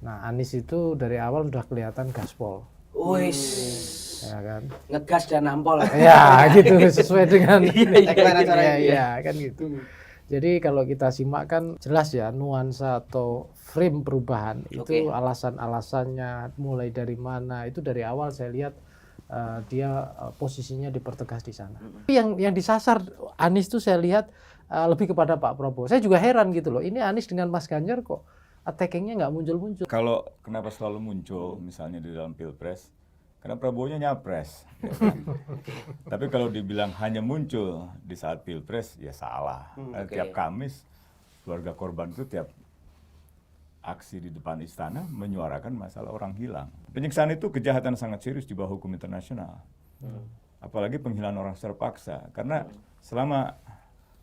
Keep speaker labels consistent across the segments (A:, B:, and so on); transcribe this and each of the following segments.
A: Nah, Anies itu dari awal udah kelihatan gaspol.
B: Wis.
A: Ya kan?
B: Ngegas dan nampol.
A: Ya, gitu sesuai dengan
B: Iya,
A: kan gitu. Jadi kalau kita simak kan jelas ya nuansa atau frame perubahan itu alasan-alasannya mulai dari mana itu dari awal saya lihat dia posisinya dipertegas di sana. Tapi yang disasar Anies tuh saya lihat lebih kepada Pak Prabowo. Saya juga heran gitu loh. Ini Anies dengan Mas Ganjar kok attackingnya nggak muncul-muncul.
C: Kalau kenapa selalu muncul misalnya di dalam Pilpres, karena Prabowo-nya nyapres. Ya kan? Tapi kalau dibilang hanya muncul di saat Pilpres, ya salah. Tiap Kamis, keluarga korban itu tiap aksi di depan istana menyuarakan masalah orang hilang. Penyiksaan itu kejahatan sangat serius di bawah hukum internasional. Apalagi penghilangan orang secara paksa. Karena selama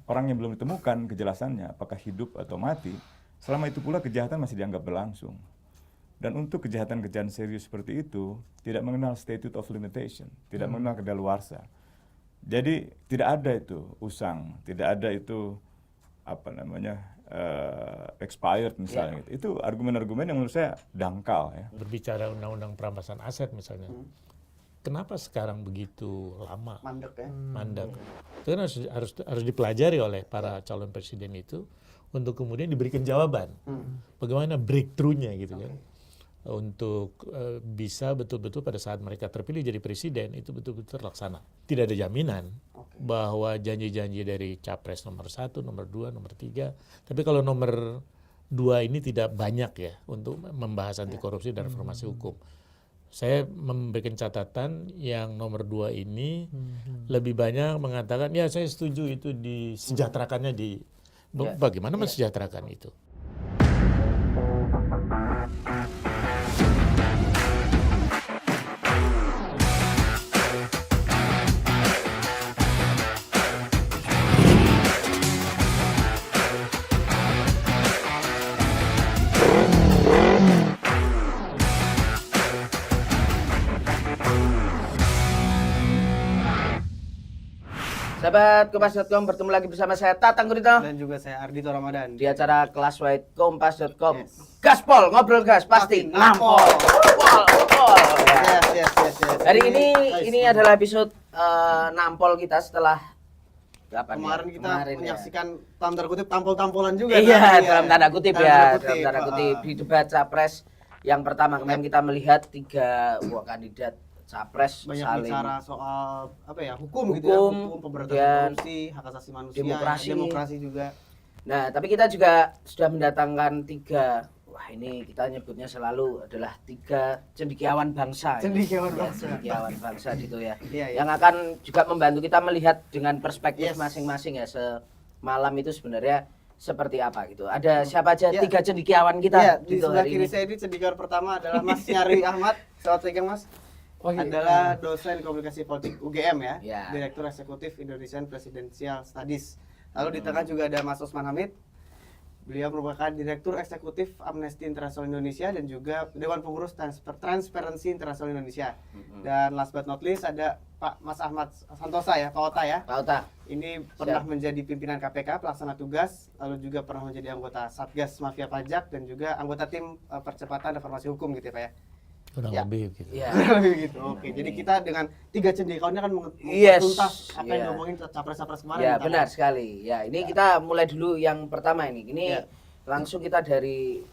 C: orang yang belum ditemukan kejelasannya, apakah hidup atau mati, selama itu pula kejahatan masih dianggap berlangsung. Dan untuk kejahatan-kejahatan serius seperti itu, tidak mengenal statute of limitation, tidak mengenal kedaluarsa. Jadi tidak ada itu usang, tidak ada itu expired misalnya. Itu argumen-argumen yang menurut saya dangkal ya.
D: Berbicara undang-undang perampasan aset misalnya, kenapa sekarang begitu lama?
E: Mandek ya.
D: Mandek. Itu kan harus dipelajari oleh para calon presiden itu untuk kemudian diberikan jawaban. Bagaimana breakthrough-nya gitu kan. Untuk bisa betul-betul pada saat mereka terpilih jadi presiden itu betul-betul terlaksana. Tidak ada jaminan bahwa janji-janji dari capres nomor 1, nomor 2, nomor 3. Tapi kalau nomor 2 ini tidak banyak ya untuk membahas anti korupsi dan reformasi hukum. Saya memberikan catatan yang nomor 2 ini lebih banyak mengatakan ya saya setuju itu disejahterakannya di bagaimana mensejahterakan itu.
B: Sahabat Kompas.com, bertemu lagi bersama saya Tatang Gurito
E: Dan juga saya Ardhito Ramadan
B: di acara Kelas White Kompas.com. Gaspol, ngobrol gas pasti nampol.
E: Yes.
B: Hari ini adalah episode nampol kita setelah
E: kemarin kita
B: ya.
E: menyaksikan tanda kutip tampol-tampolan juga.
B: Iya, dalam tanda kutip ya,
E: kutip.
B: dalam tanda kutip di debat capres yang pertama kemarin kita melihat 3 kandidat capres
E: banyak
B: saling
E: bicara soal hukum gitu ya, hukum pemberantasan korupsi, hak asasi manusia, demokrasi juga.
B: Nah, tapi kita juga sudah mendatangkan 3, ini kita nyebutnya selalu adalah 3 cendekiawan bangsa.
E: Cendekiawan
B: bangsa gitu ya.
E: Iya.
B: Yang akan juga membantu kita melihat dengan perspektif masing-masing ya semalam itu sebenarnya seperti apa gitu. Ada siapa aja 3 cendekiawan kita
E: di
B: gitu
E: sebelah
B: hari
E: kiri
B: ini.
E: saya ini cendekiawan pertama adalah Mas Nyarwi Ahmad. Selamat siang Mas. Adalah dosen komunikasi politik UGM ya, Direktur Eksekutif Indonesian Presidential Studies. Lalu di tengah juga ada Mas Usman Hamid. Beliau merupakan Direktur Eksekutif Amnesty International Indonesia dan juga Dewan Pengurus Transparency International Indonesia. Dan last but not least ada Pak Mas Ahmad Santosa ya, Pak Ota ya.
B: Pak Ota.
E: Ini pernah menjadi pimpinan KPK, pelaksana tugas, lalu juga pernah menjadi anggota Satgas Mafia Pajak dan juga anggota tim percepatan reformasi hukum gitu ya Pak ya.
D: Kurang lebih gitu.
B: Iya.
E: Lebih gitu. Oke, jadi kita dengan 3 cendekiawannya kan tuntas apa yang ngomongin capres-capres kemarin.
B: Ya, benar sekali. Ya, ini kita mulai dulu yang pertama ini. Ini langsung kita dari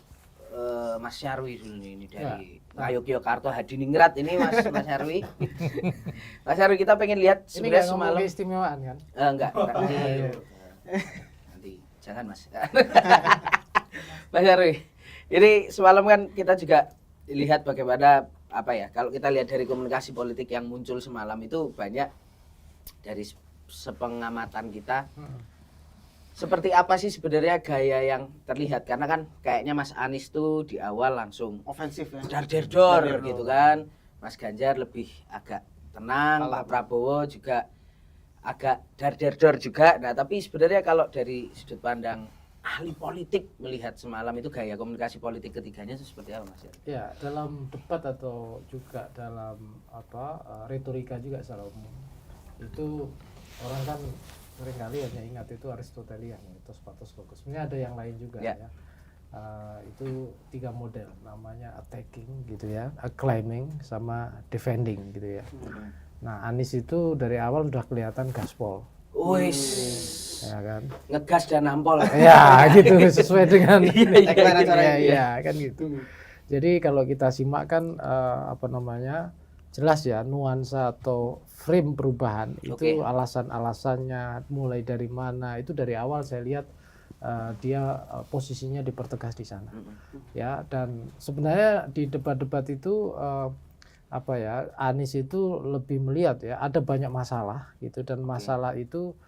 B: Mas Nyarwi dulu nih, ini dari Ngayogyakarta Hadiningrat ini Mas Nyarwi. Mas Nyarwi, kita pengen lihat sebenarnya semalam
A: keistimewaan kan?
B: Enggak. Nanti jangan Mas. Mas Nyarwi. Ini semalam kan kita juga lihat bagaimana kalau kita lihat dari komunikasi politik yang muncul semalam itu banyak dari sepengamatan kita seperti apa sih sebenarnya gaya yang terlihat, karena kan kayaknya Mas Anies tuh di awal langsung
E: ofensif ya,
B: dar-der-dor gitu kan, Mas Ganjar lebih agak tenang, Pak Prabowo juga agak dar-der-dor juga. Nah tapi sebenarnya kalau dari sudut pandang ahli politik melihat semalam itu gaya komunikasi politik ketiganya itu seperti apa Mas?
A: Ya, dalam debat atau juga dalam retorika juga secara umum itu orang kan seringkali hanya ingat itu Aristotelian, itu Patos Logos. Sebenarnya ada yang lain juga ya. Itu 3 model, namanya attacking gitu ya, acclaiming sama defending gitu ya. Nah, Anies itu dari awal udah kelihatan gaspol.
B: Wis,
A: ya kan?
B: Ngegas dan nampol.
A: Ya, gitu sesuai dengan
B: iya,
A: kan gitu. Jadi kalau kita simak kan jelas ya nuansa atau frame perubahan itu alasan-alasannya mulai dari mana itu dari awal saya lihat dia posisinya dipertegas di sana. Ya, dan sebenarnya di debat-debat itu Anies itu lebih melihat ya ada banyak masalah gitu, dan masalah itu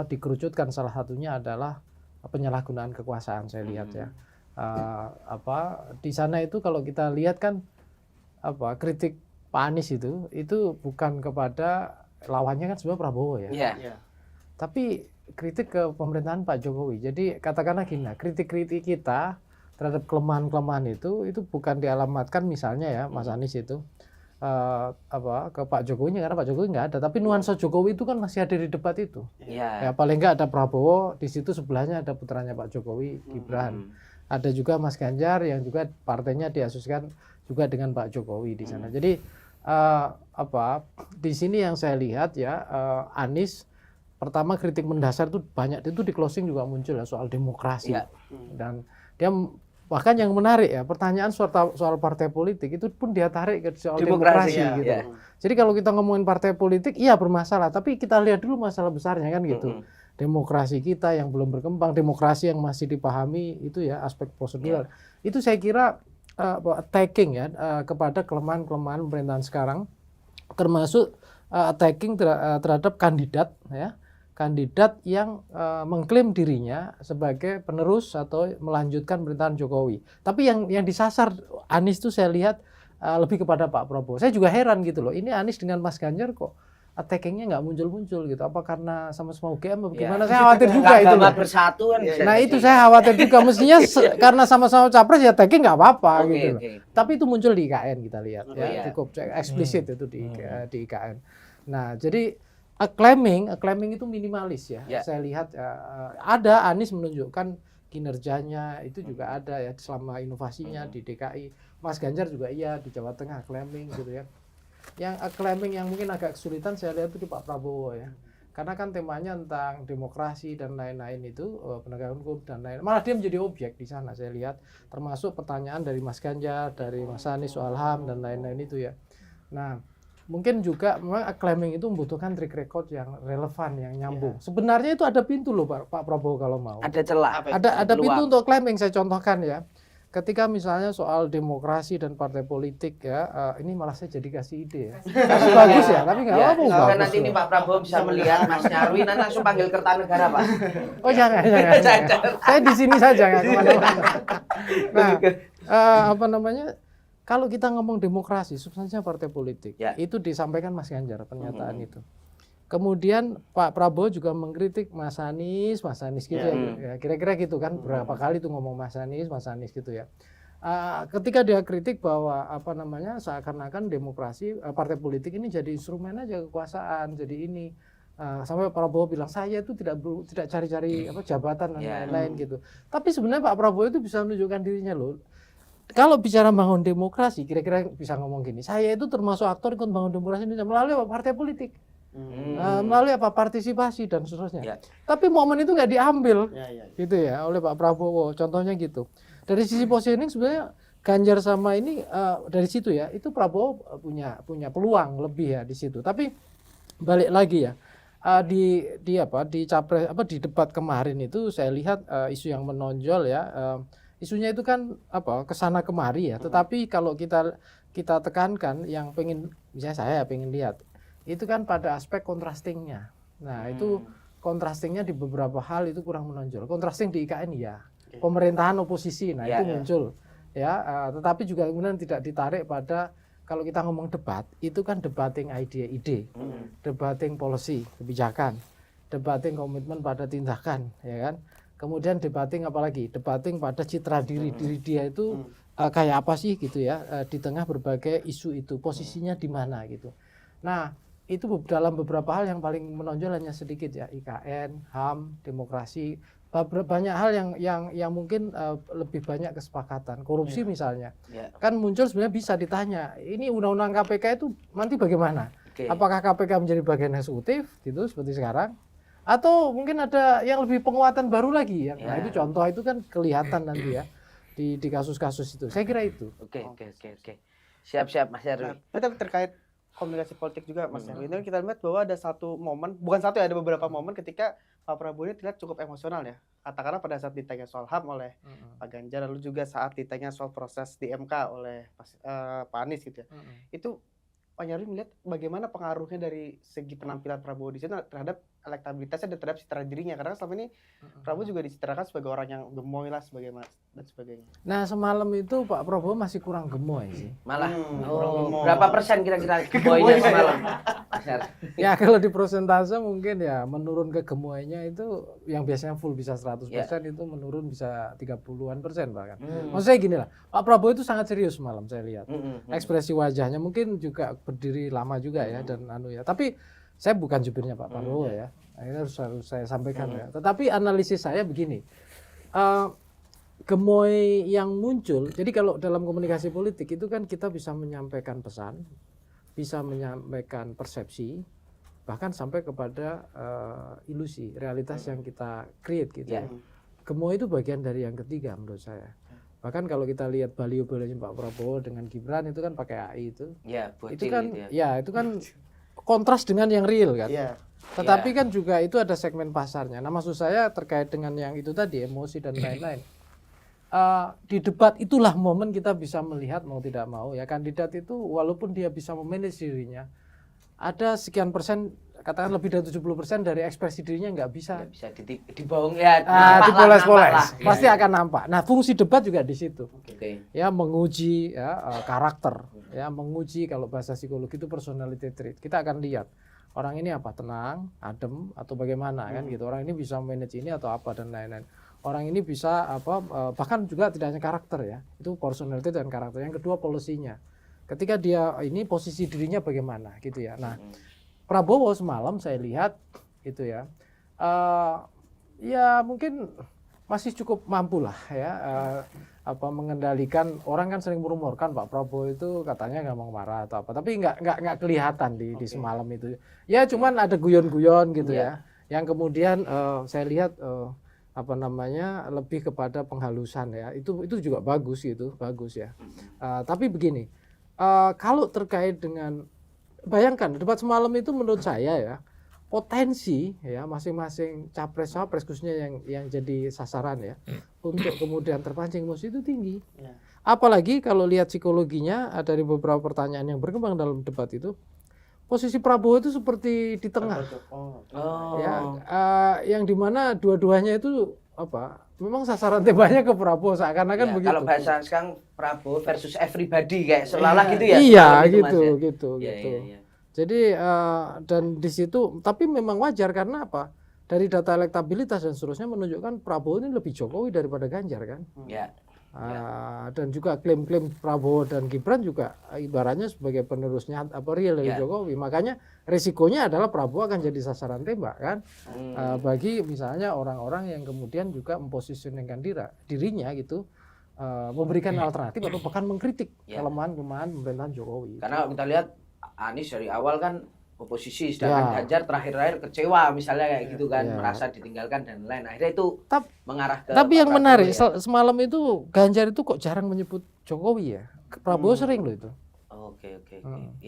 A: dikerucutkan salah satunya adalah penyalahgunaan kekuasaan saya lihat ya. Di sana itu kalau kita lihat kan kritik Pak Anies itu bukan kepada lawannya kan sebenarnya Prabowo ya. Tapi kritik ke pemerintahan Pak Jokowi. Jadi katakanlah gini, kritik-kritik kita terhadap kelemahan-kelemahan itu bukan dialamatkan misalnya ya Mas Anies itu ke Pak Jokowi karena Pak Jokowi nggak ada, tapi nuansa Jokowi itu kan masih ada di debat itu. Ya paling nggak ada Prabowo di situ, sebelahnya ada putranya Pak Jokowi, Gibran. Ada juga Mas Ganjar yang juga partainya diasosiasikan juga dengan Pak Jokowi di sana. Jadi di sini yang saya lihat ya Anies pertama kritik mendasar itu banyak, itu di closing juga muncul ya soal demokrasi. Dan dia bahkan yang menarik ya pertanyaan soal partai politik itu pun dia tarik ke soal demokrasi gitu. Jadi kalau kita ngomongin partai politik iya bermasalah, tapi kita lihat dulu masalah besarnya kan gitu. Demokrasi kita yang belum berkembang, demokrasi yang masih dipahami itu ya aspek prosedural. Itu saya kira attacking ya kepada kelemahan-kelemahan pemerintahan sekarang, termasuk attacking terhadap kandidat ya. Kandidat yang mengklaim dirinya sebagai penerus atau melanjutkan pemerintahan Jokowi. Tapi yang disasar Anies itu saya lihat lebih kepada Pak Prabowo. Saya juga heran gitu loh. Ini Anies dengan Mas Ganjar kok attackingnya nggak muncul-muncul gitu. Apa karena sama-sama UGM atau bagaimana? Saya khawatir juga itu loh.
B: Bersatu kan.
A: Nah itu saya khawatir juga. Mestinya karena sama-sama capres ya attacking nggak apa-apa gitu loh. Tapi itu muncul di IKN kita lihat ya. Cukup eksplisit itu di IKN. Nah jadi acclaiming itu minimalis ya. Saya lihat ada Anies menunjukkan kinerjanya itu juga ada ya selama inovasinya di DKI. Mas Ganjar juga iya di Jawa Tengah acclaiming gitu ya. Yang acclaiming yang mungkin agak kesulitan saya lihat itu di Pak Prabowo ya. Karena kan temanya tentang demokrasi dan lain-lain itu, penegakan hukum dan lain-lain. Malah dia menjadi objek di sana saya lihat, termasuk pertanyaan dari Mas Ganjar, dari Mas Anies soal HAM dan lain-lain itu ya. Nah, mungkin juga memang acclaiming itu membutuhkan track record yang relevan, yang nyambung. Sebenarnya itu ada pintu loh Pak Prabowo kalau mau.
B: Ada celah.
A: Ada pintu untuk acclaiming, saya contohkan ya. Ketika misalnya soal demokrasi dan partai politik ya, ini malah saya jadi kasih ide ya. Kasih bagus ya, tapi nggak apa-apa.
B: Kalau nanti ini Pak Prabowo bisa melihat Mas Nyarwi, nanti langsung panggil Kertanegara Pak.
A: Oh jangan. Saya di sini saja nggak kemana-mana. Nah, kalau kita ngomong demokrasi, substansinya partai politik, itu disampaikan Mas Ganjar pernyataan itu. Kemudian Pak Prabowo juga mengkritik Mas Anies gitu ya. Kira-kira gitu kan, berapa kali tuh ngomong Mas Anies gitu ya. Ketika dia kritik bahwa seakan-akan demokrasi partai politik ini jadi instrumen aja kekuasaan, jadi ini sampai Prabowo bilang saya itu tidak cari-cari jabatan dan lain-lain gitu. Tapi sebenarnya Pak Prabowo itu bisa menunjukkan dirinya loh. Kalau bicara bangun demokrasi, kira-kira bisa ngomong gini, saya itu termasuk aktor ikut bangun demokrasi ini melalui partai politik, melalui partisipasi dan seterusnya. Tapi momen itu nggak diambil, gitu ya, oleh Pak Prabowo. Contohnya gitu. Dari sisi positioning sebenarnya Ganjar sama ini dari situ ya, itu Prabowo punya peluang lebih ya di situ. Tapi balik lagi ya, di capres di debat kemarin itu saya lihat isu yang menonjol ya. Isunya itu kan kesana kemari ya, tetapi kalau kita tekankan yang misalnya saya pengen lihat itu kan pada aspek contrastingnya. Nah itu contrastingnya di beberapa hal itu kurang menonjol. Contrasting di IKN ya, pemerintahan oposisi, nah itu muncul ya, tetapi juga kemudian tidak ditarik pada kalau kita ngomong debat itu kan debating ide, debating policy kebijakan, debating komitmen pada tindakan, ya kan. Kemudian debating apalagi? Debating pada citra diri dia itu kayak apa sih gitu ya, di tengah berbagai isu itu, posisinya di mana gitu. Nah, itu dalam beberapa hal yang paling menonjol hanya sedikit ya, IKN, HAM, demokrasi, banyak hal yang mungkin lebih banyak kesepakatan. Korupsi misalnya, kan muncul sebenarnya bisa ditanya, ini undang-undang KPK itu nanti bagaimana? Apakah KPK menjadi bagian eksekutif gitu seperti sekarang? Atau mungkin ada yang lebih penguatan baru lagi ya? Nah itu contoh itu kan kelihatan nanti ya di kasus-kasus itu. Saya kira itu.
B: Oke. Siap Mas Nyarwi.
E: Tapi terkait komunikasi politik juga Mas Nyarwi, ini kita lihat bahwa ada satu momen, bukan satu ya, ada beberapa momen ketika Pak Prabowo ini terlihat cukup emosional ya. Katakanlah pada saat ditanya soal HAM oleh Pak Ganjar, lalu juga saat ditanya soal proses di MK oleh Pak Anies gitu ya. Itu Pak Nyarwi melihat bagaimana pengaruhnya dari segi penampilan Prabowo di sana terhadap elektabilitasnya dan terhadap citra dirinya, karena selama ini Prabowo juga dicitrakan sebagai orang yang gemoy lah dan sebagainya.
A: Nah semalam itu Pak Prabowo masih kurang gemoy sih.
B: Malah berapa persen kira-kira gemoynya semalam?
A: Ya kalau di persentase mungkin ya menurun ke gemoynya itu yang biasanya full bisa 100% itu menurun bisa 30-an% bahkan. Maksud saya gini lah, Pak Prabowo itu sangat serius semalam saya lihat. Ekspresi wajahnya mungkin juga berdiri lama juga ya dan ya. Tapi saya bukan jubirnya Pak Prabowo ya. Ini harus saya sampaikan ya. Tetapi analisis saya begini. Gemoy yang muncul, jadi kalau dalam komunikasi politik itu kan kita bisa menyampaikan pesan, bisa menyampaikan persepsi, bahkan sampai kepada ilusi, realitas yang kita create gitu ya. Gemoy itu bagian dari yang ketiga menurut saya. Bahkan kalau kita lihat baliho-balihonya Pak Prabowo dengan Gibran itu kan pakai AI itu. Itu kan itu kan kontras dengan yang real kan. Tetapi kan juga itu ada segmen pasarnya. Nah maksud saya terkait dengan yang itu tadi, emosi dan lain-lain. Di debat itulah momen kita bisa melihat mau tidak mau ya, kandidat itu walaupun dia bisa memanage dirinya, ada sekian persen, katakan lebih dari 70% dari ekspresi dirinya nggak bisa
B: dibohong ya,
A: dipoles-poles, pasti akan nampak. Nah fungsi debat juga di situ, ya menguji ya karakter, ya menguji kalau bahasa psikologi itu personality trait. Kita akan lihat orang ini apa, tenang, adem atau bagaimana kan gitu. Orang ini bisa manage ini atau apa dan lain-lain. Orang ini bisa apa, bahkan juga tidak hanya karakter ya, itu personality dan karakter. Yang kedua polisinya, ketika dia ini posisi dirinya bagaimana gitu ya. Nah Prabowo semalam saya lihat itu ya, ya mungkin masih cukup mampu lah ya, mengendalikan. Orang kan sering merumorkan Pak Prabowo itu katanya gampang marah atau apa, tapi nggak kelihatan di semalam itu. Ya cuman ada guyon-guyon gitu ya, yang kemudian saya lihat lebih kepada penghalusan ya, itu juga bagus gitu, bagus ya. Tapi begini, kalau terkait dengan, bayangkan debat semalam itu menurut saya ya, potensi ya masing-masing capres-capres khususnya yang jadi sasaran ya untuk kemudian terpancing emosi itu tinggi. Apalagi kalau lihat psikologinya dari beberapa pertanyaan yang berkembang dalam debat itu, posisi Prabowo itu seperti di tengah. Yang dimana dua-duanya itu memang sasaran tembaknya ke Prabowo seakan-akan begitu.
B: Kalau bahasa sekarang Prabowo versus everybody kayak seolah-olah gitu ya.
A: Iya gitu. Jadi dan di situ, tapi memang wajar karena apa? Dari data elektabilitas dan seterusnya menunjukkan Prabowo ini lebih Jokowi daripada Ganjar kan. Dan juga klaim-klaim Prabowo dan Gibran juga ibaratnya sebagai penerusnya real dari Jokowi. Makanya risikonya adalah Prabowo akan jadi sasaran tembak kan, bagi misalnya orang-orang yang kemudian juga memposisioningkan dirinya gitu, memberikan alternatif atau bahkan mengkritik kelemahan-kelemahan pemerintahan Jokowi.
B: Karena kita lihat Anies dari awal kan oposisi, sedangkan Ganjar terakhir-terakhir kecewa misalnya kayak gitu kan, merasa ditinggalkan dan lain. Akhirnya itu mengarah ke.
A: Tapi yang menarik semalam itu Ganjar itu kok jarang menyebut Jokowi ya. Prabowo sering loh itu.
B: Oke.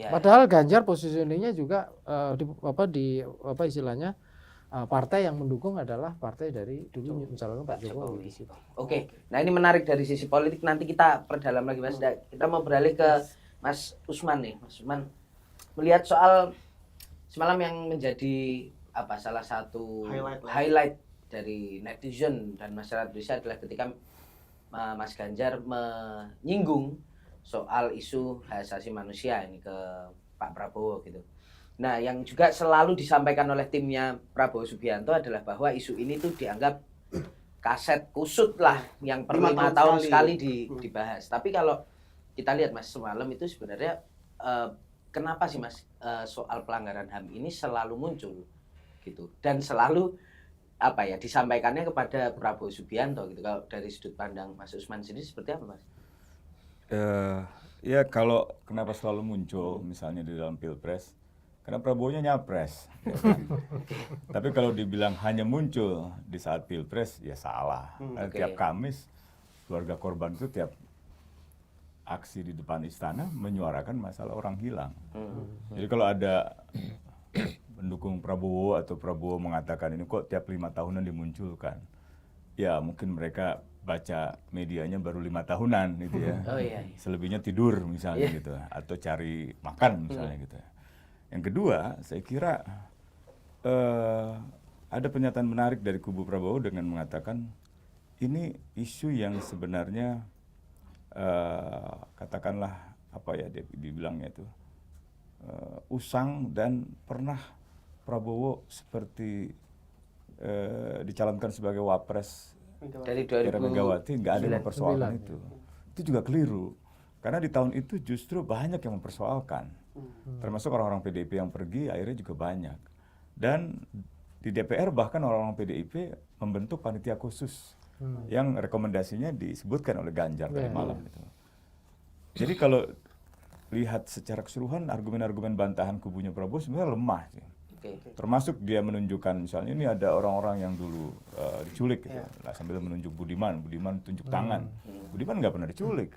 A: Padahal Ganjar positioningnya juga istilahnya partai yang mendukung adalah partai dari dulu misalnya Pak Jokowi.
B: Oke. Nah ini menarik dari sisi politik, nanti kita perdalam lagi Mas. Kita mau beralih ke Mas Usman nih. Mas Usman melihat soal semalam yang menjadi salah satu highlight dari netizen dan masyarakat Indonesia adalah ketika Mas Ganjar menyinggung soal isu hak asasi manusia ini ke Pak Prabowo gitu. Nah, yang juga selalu disampaikan oleh timnya Prabowo Subianto adalah bahwa isu ini tuh dianggap kaset kusut lah yang per 5 tahun sekali dibahas. Tapi kalau kita lihat Mas semalam itu sebenarnya kenapa sih Mas soal pelanggaran HAM ini selalu muncul gitu, dan selalu apa ya disampaikannya kepada Prabowo Subianto gitu. Kalau dari sudut pandang Mas Usman sendiri seperti apa, Mas?
C: Ya kalau kenapa selalu muncul misalnya di dalam pilpres, karena Prabowo-nya nyapres. Tapi kalau dibilang hanya muncul di saat pilpres, ya salah. Karena tiap Kamis keluarga korban itu tiap aksi di depan istana menyuarakan masalah orang hilang. Jadi kalau ada pendukung Prabowo atau Prabowo mengatakan ini kok tiap 5 tahunan dimunculkan, ya mungkin mereka baca medianya baru 5 tahunan gitu ya. Selebihnya tidur misalnya gitu, atau cari makan misalnya gitu. Yang kedua, saya kira ada pernyataan menarik dari kubu Prabowo dengan mengatakan ini isu yang sebenarnya katakanlah apa ya dibilangnya itu usang dan pernah Prabowo seperti dicalonkan sebagai wapres
B: dari
C: Megawati, nggak ada yang mempersoalkan itu. Itu juga keliru. Karena di tahun itu justru banyak yang mempersoalkan. Termasuk orang-orang PDIP yang pergi akhirnya juga banyak. Dan di DPR bahkan orang-orang PDIP membentuk panitia khusus yang rekomendasinya disebutkan oleh Ganjar tadi malam itu. Jadi kalau lihat secara keseluruhan argumen-argumen bantahan kubunya Prabowo sebenarnya lemah sih. Termasuk dia menunjukkan misalnya ini ada orang-orang yang dulu diculik gitu. Lah, sambil menunjuk Budiman tunjuk tangan. Budiman nggak pernah diculik.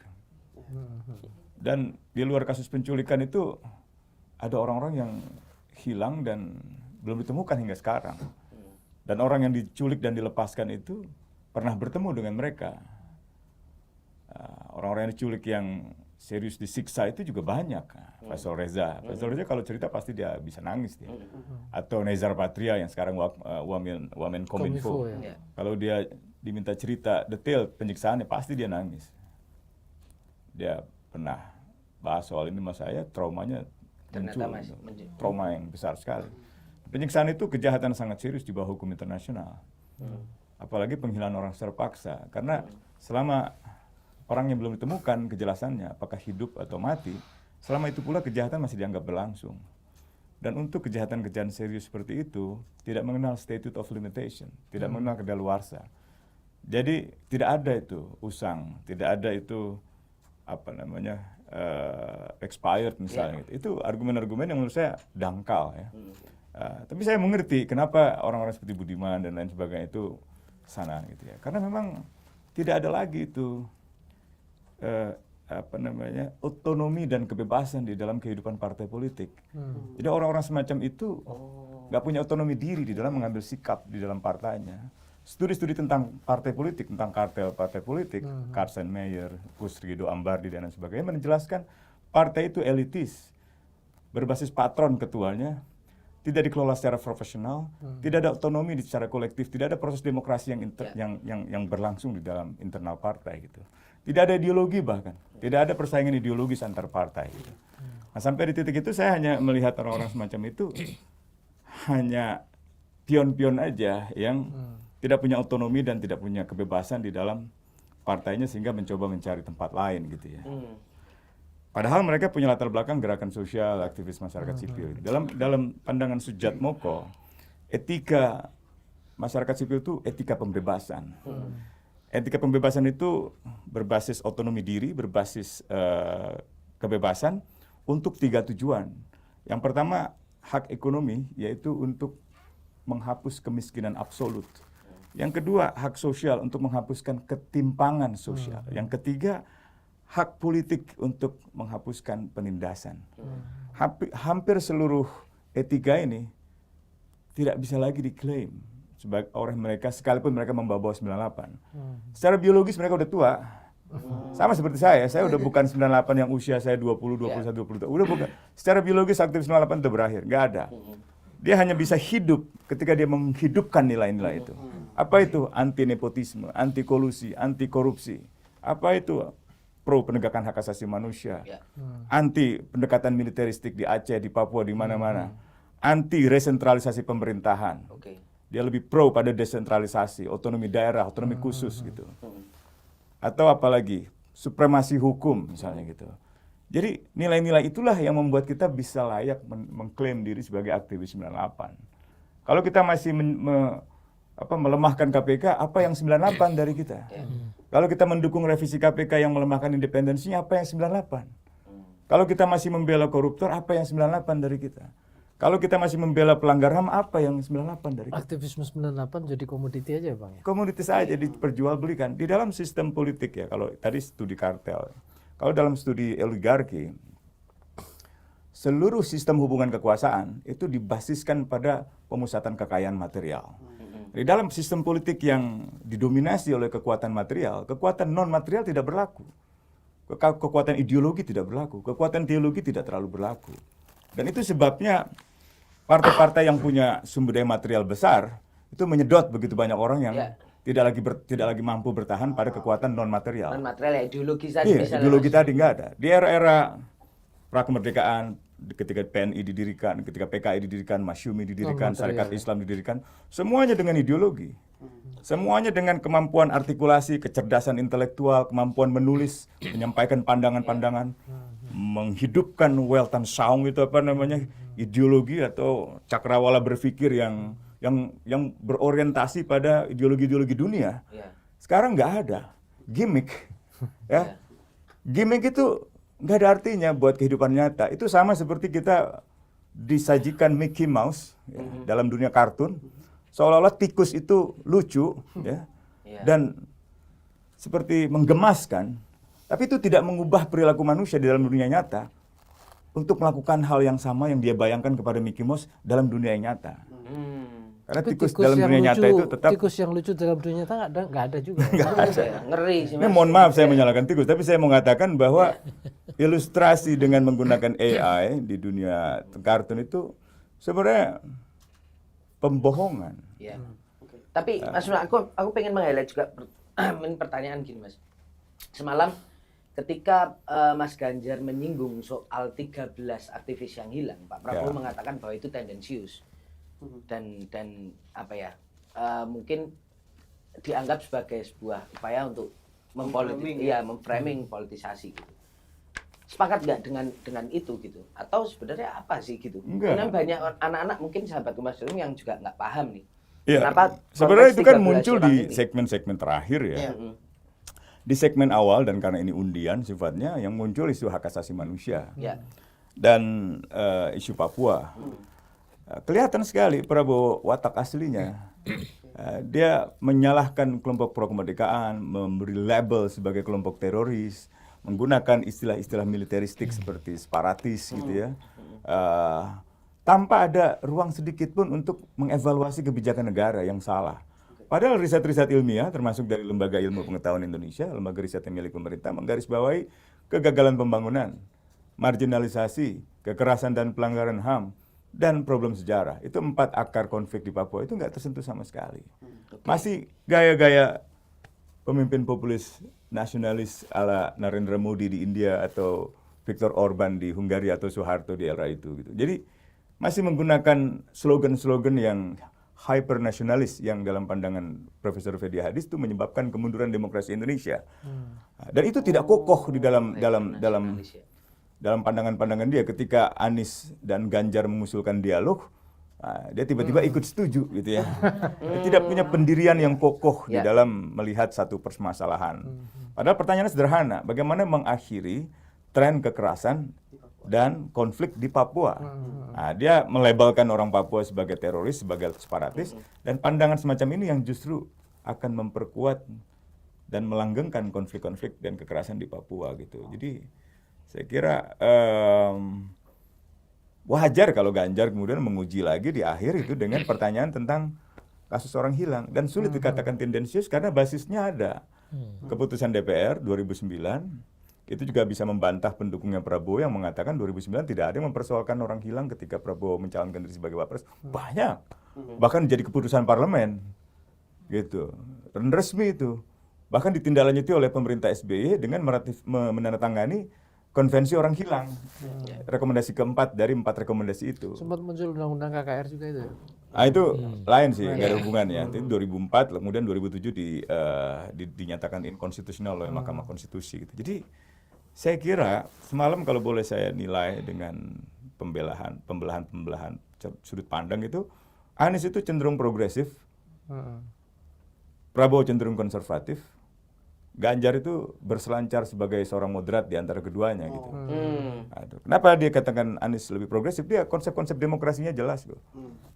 C: Dan di luar kasus penculikan itu ada orang-orang yang hilang dan belum ditemukan hingga sekarang. Dan orang yang diculik dan dilepaskan itu pernah bertemu dengan mereka. Orang-orang yang diculik yang serius disiksa itu juga banyak. Faisal Reza kalau cerita pasti dia bisa nangis dia. Atau Nezar Patria yang sekarang Wamen Kominfo. Kalau dia diminta cerita detail penyiksaannya pasti dia nangis. Dia pernah bahas soal ini sama saya, traumanya muncul, trauma yang besar sekali. Penyiksaan itu kejahatan sangat serius di bawah hukum internasional. Apalagi penghilangan orang secara paksa. Karena selama orang yang belum ditemukan kejelasannya apakah hidup atau mati, selama itu pula kejahatan masih dianggap berlangsung. Dan untuk kejahatan-kejahatan serius seperti itu tidak mengenal statute of limitation, tidak mengenal kedaluarsa. Jadi tidak ada itu usang, tidak ada itu apa namanya expired misalnya. Itu argumen-argumen yang menurut saya dangkal ya. Tapi saya mengerti kenapa orang-orang seperti Budiman dan lain sebagainya itu sana gitu ya. Karena memang tidak ada lagi itu apa namanya otonomi dan kebebasan di dalam kehidupan partai politik. Jadi orang-orang semacam itu nggak punya otonomi diri di dalam mengambil sikap di dalam partainya. Studi-studi tentang partai politik, tentang kartel partai politik, Karsen Meyer, Kusrido Ambardi dan lain sebagainya menjelaskan partai itu elitis, berbasis patron ketuanya, tidak dikelola secara profesional, tidak ada otonomi secara kolektif, tidak ada proses demokrasi yang berlangsung di dalam internal partai gitu. Tidak ada ideologi bahkan, tidak ada persaingan ideologis antar partai gitu. Nah, sampai di titik itu saya hanya melihat orang-orang semacam itu hanya pion-pion aja yang tidak punya otonomi dan tidak punya kebebasan di dalam partainya sehingga mencoba mencari tempat lain gitu ya. Padahal mereka punya latar belakang gerakan sosial, aktivis masyarakat sipil. Dalam pandangan Sujatmoko, etika masyarakat sipil itu etika pembebasan. Etika pembebasan itu berbasis otonomi diri, berbasis kebebasan untuk 3 tujuan. Yang pertama, hak ekonomi, yaitu untuk menghapus kemiskinan absolut. Yang kedua, hak sosial untuk menghapuskan ketimpangan sosial. Yang ketiga, hak politik untuk menghapuskan penindasan. Hampir seluruh etika ini tidak bisa lagi diklaim sebagai oleh mereka sekalipun mereka membawa 98. Secara biologis mereka udah tua. Sama seperti saya udah bukan 98 yang usia saya 20, 21, 22. Udah bukan. Secara biologis aktivis 98 udah berakhir, nggak ada. Dia hanya bisa hidup ketika dia menghidupkan nilai-nilai itu. Apa itu? Anti nepotisme, anti kolusi, anti korupsi. Apa itu? Pro penegakan hak asasi manusia. Anti pendekatan militeristik di Aceh, di Papua, di mana-mana. Anti resentralisasi pemerintahan. Dia lebih pro pada desentralisasi, otonomi daerah, otonomi khusus gitu. Atau apalagi supremasi hukum misalnya gitu. Jadi nilai-nilai itulah yang membuat kita bisa layak mengklaim diri sebagai aktivis 98. Kalau kita masih melemahkan KPK, apa yang 98 dari kita? Kalau kita mendukung revisi KPK yang melemahkan independensinya, apa yang 98? Kalau kita masih membela koruptor, apa yang 98 dari kita? Kalau kita masih membela pelanggar HAM, apa yang 98 dari kita?
A: Aktivisme 98 jadi komoditi aja Bang ya?
C: Komoditas saja diperjualbelikan. Di dalam sistem politik ya, kalau tadi studi kartel, kalau dalam studi oligarki, seluruh sistem hubungan kekuasaan itu dibasiskan pada pemusatan kekayaan material. Di dalam sistem politik yang didominasi oleh kekuatan material, kekuatan non-material tidak berlaku. Kekuatan ideologi tidak berlaku, kekuatan teologi tidak terlalu berlaku. Dan itu sebabnya partai-partai yang punya sumber daya material besar itu menyedot begitu banyak orang yang tidak lagi mampu bertahan pada kekuatan non-material.
B: Non-material ya, ideologi tadi.
C: Iya, ideologi tadi nggak ada. Di era-era prakemerdekaan, ketika PNI didirikan, ketika PKI didirikan, Masyumi didirikan, Syarikat Islam didirikan, semuanya dengan ideologi. Semuanya dengan kemampuan artikulasi, kecerdasan intelektual, kemampuan menulis, menyampaikan pandangan-pandangan, menghidupkan Weltan Saung itu apa namanya, ideologi atau cakrawala berpikir yang berorientasi pada ideologi-ideologi dunia. Sekarang nggak ada, gimmick, ya, gimmick itu nggak ada artinya buat kehidupan nyata. Itu sama seperti kita disajikan Mickey Mouse ya, dalam dunia kartun, seolah-olah tikus itu lucu ya, dan seperti menggemaskan, tapi itu tidak mengubah perilaku manusia di dalam dunia nyata untuk melakukan hal yang sama yang dia bayangkan kepada Mickey Mouse dalam dunia yang nyata. Karena tikus dalam dunia nyata itu tetap...
A: Tikus yang lucu dalam dunia nyata nggak ada juga.
C: Nggak ada.
B: Ngeri sih.
C: Ini mohon maaf saya menyalahkan tikus, tapi saya mengatakan bahwa ilustrasi dengan menggunakan AI di dunia kartun itu sebenarnya pembohongan.
B: Ya. Tapi Mas, aku pengen meng-highlight juga pertanyaan gini Mas. Semalam ketika Mas Ganjar menyinggung soal 13 aktivis yang hilang, Pak Prabowo mengatakan bahwa itu tendensius. Dan apa ya, mungkin dianggap sebagai sebuah upaya untuk memframing politisasi gitu. Sepakat nggak dengan itu gitu? Atau sebenarnya apa sih gitu?
C: Enggak.
B: Karena banyak anak-anak mungkin sahabat Mas Rum yang juga nggak paham nih.
C: Ya,
B: kenapa
C: sebenarnya itu kan
B: 13
C: muncul
B: orang
C: di
B: ini?
C: segmen-segmen terakhir ya. Di segmen awal, dan karena ini undian sifatnya, yang muncul isu hak asasi manusia dan isu Papua. Kelihatan sekali Prabowo watak aslinya. Dia menyalahkan kelompok pro kemerdekaan, memberi label sebagai kelompok teroris, menggunakan istilah-istilah militeristik seperti separatis gitu ya, tanpa ada ruang sedikit pun untuk mengevaluasi kebijakan negara yang salah. Padahal riset-riset ilmiah termasuk dari Lembaga Ilmu Pengetahuan Indonesia, lembaga riset yang milik pemerintah, menggarisbawahi kegagalan pembangunan, marginalisasi, kekerasan dan pelanggaran HAM, dan problem sejarah. Itu 4 akar konflik di Papua itu nggak tersentuh sama sekali. Masih gaya-gaya pemimpin populis nasionalis ala Narendra Modi di India atau Viktor Orban di Hungaria atau Soeharto di era itu gitu. Jadi masih menggunakan slogan-slogan yang hyper nasionalis yang dalam pandangan Profesor Fedi Hadis itu menyebabkan kemunduran demokrasi Indonesia. Dan itu tidak kokoh di dalam pandangan-pandangan dia. Ketika Anies dan Ganjar mengusulkan dialog, dia tiba-tiba ikut setuju gitu ya. Dia tidak punya pendirian yang kokoh di dalam melihat satu permasalahan. Padahal pertanyaannya sederhana, bagaimana mengakhiri tren kekerasan dan konflik di Papua. Dia melabelkan orang Papua sebagai teroris, sebagai separatis, dan pandangan semacam ini yang justru akan memperkuat dan melanggengkan konflik-konflik dan kekerasan di Papua gitu. Jadi saya kira wajar kalau Ganjar kemudian menguji lagi di akhir itu dengan pertanyaan tentang kasus orang hilang, dan sulit dikatakan tendensius karena basisnya ada. Keputusan DPR 2009 itu juga bisa membantah pendukungnya Prabowo yang mengatakan 2009 tidak ada yang mempersoalkan orang hilang ketika Prabowo mencalonkan diri sebagai wapres. Banyak, bahkan jadi keputusan parlemen gitu, dan resmi itu, bahkan ditindaklanjuti oleh pemerintah SBY dengan menandatangani konvensi orang hilang, rekomendasi keempat dari 4 rekomendasi itu.
A: Sempat muncul undang-undang KKR juga itu.
C: Itu lain sih, nggak ada hubungannya. Itu 2004, kemudian 2007 dinyatakan inkonstitusional oleh Mahkamah Konstitusi gitu. Jadi saya kira semalam kalau boleh saya nilai dengan pembelahan sudut pandang itu, Anies itu cenderung progresif Prabowo cenderung konservatif, Ganjar itu berselancar sebagai seorang moderat di antara keduanya gitu. Aduh. Kenapa dia katakan Anies lebih progresif? Dia konsep-konsep demokrasinya jelas kok.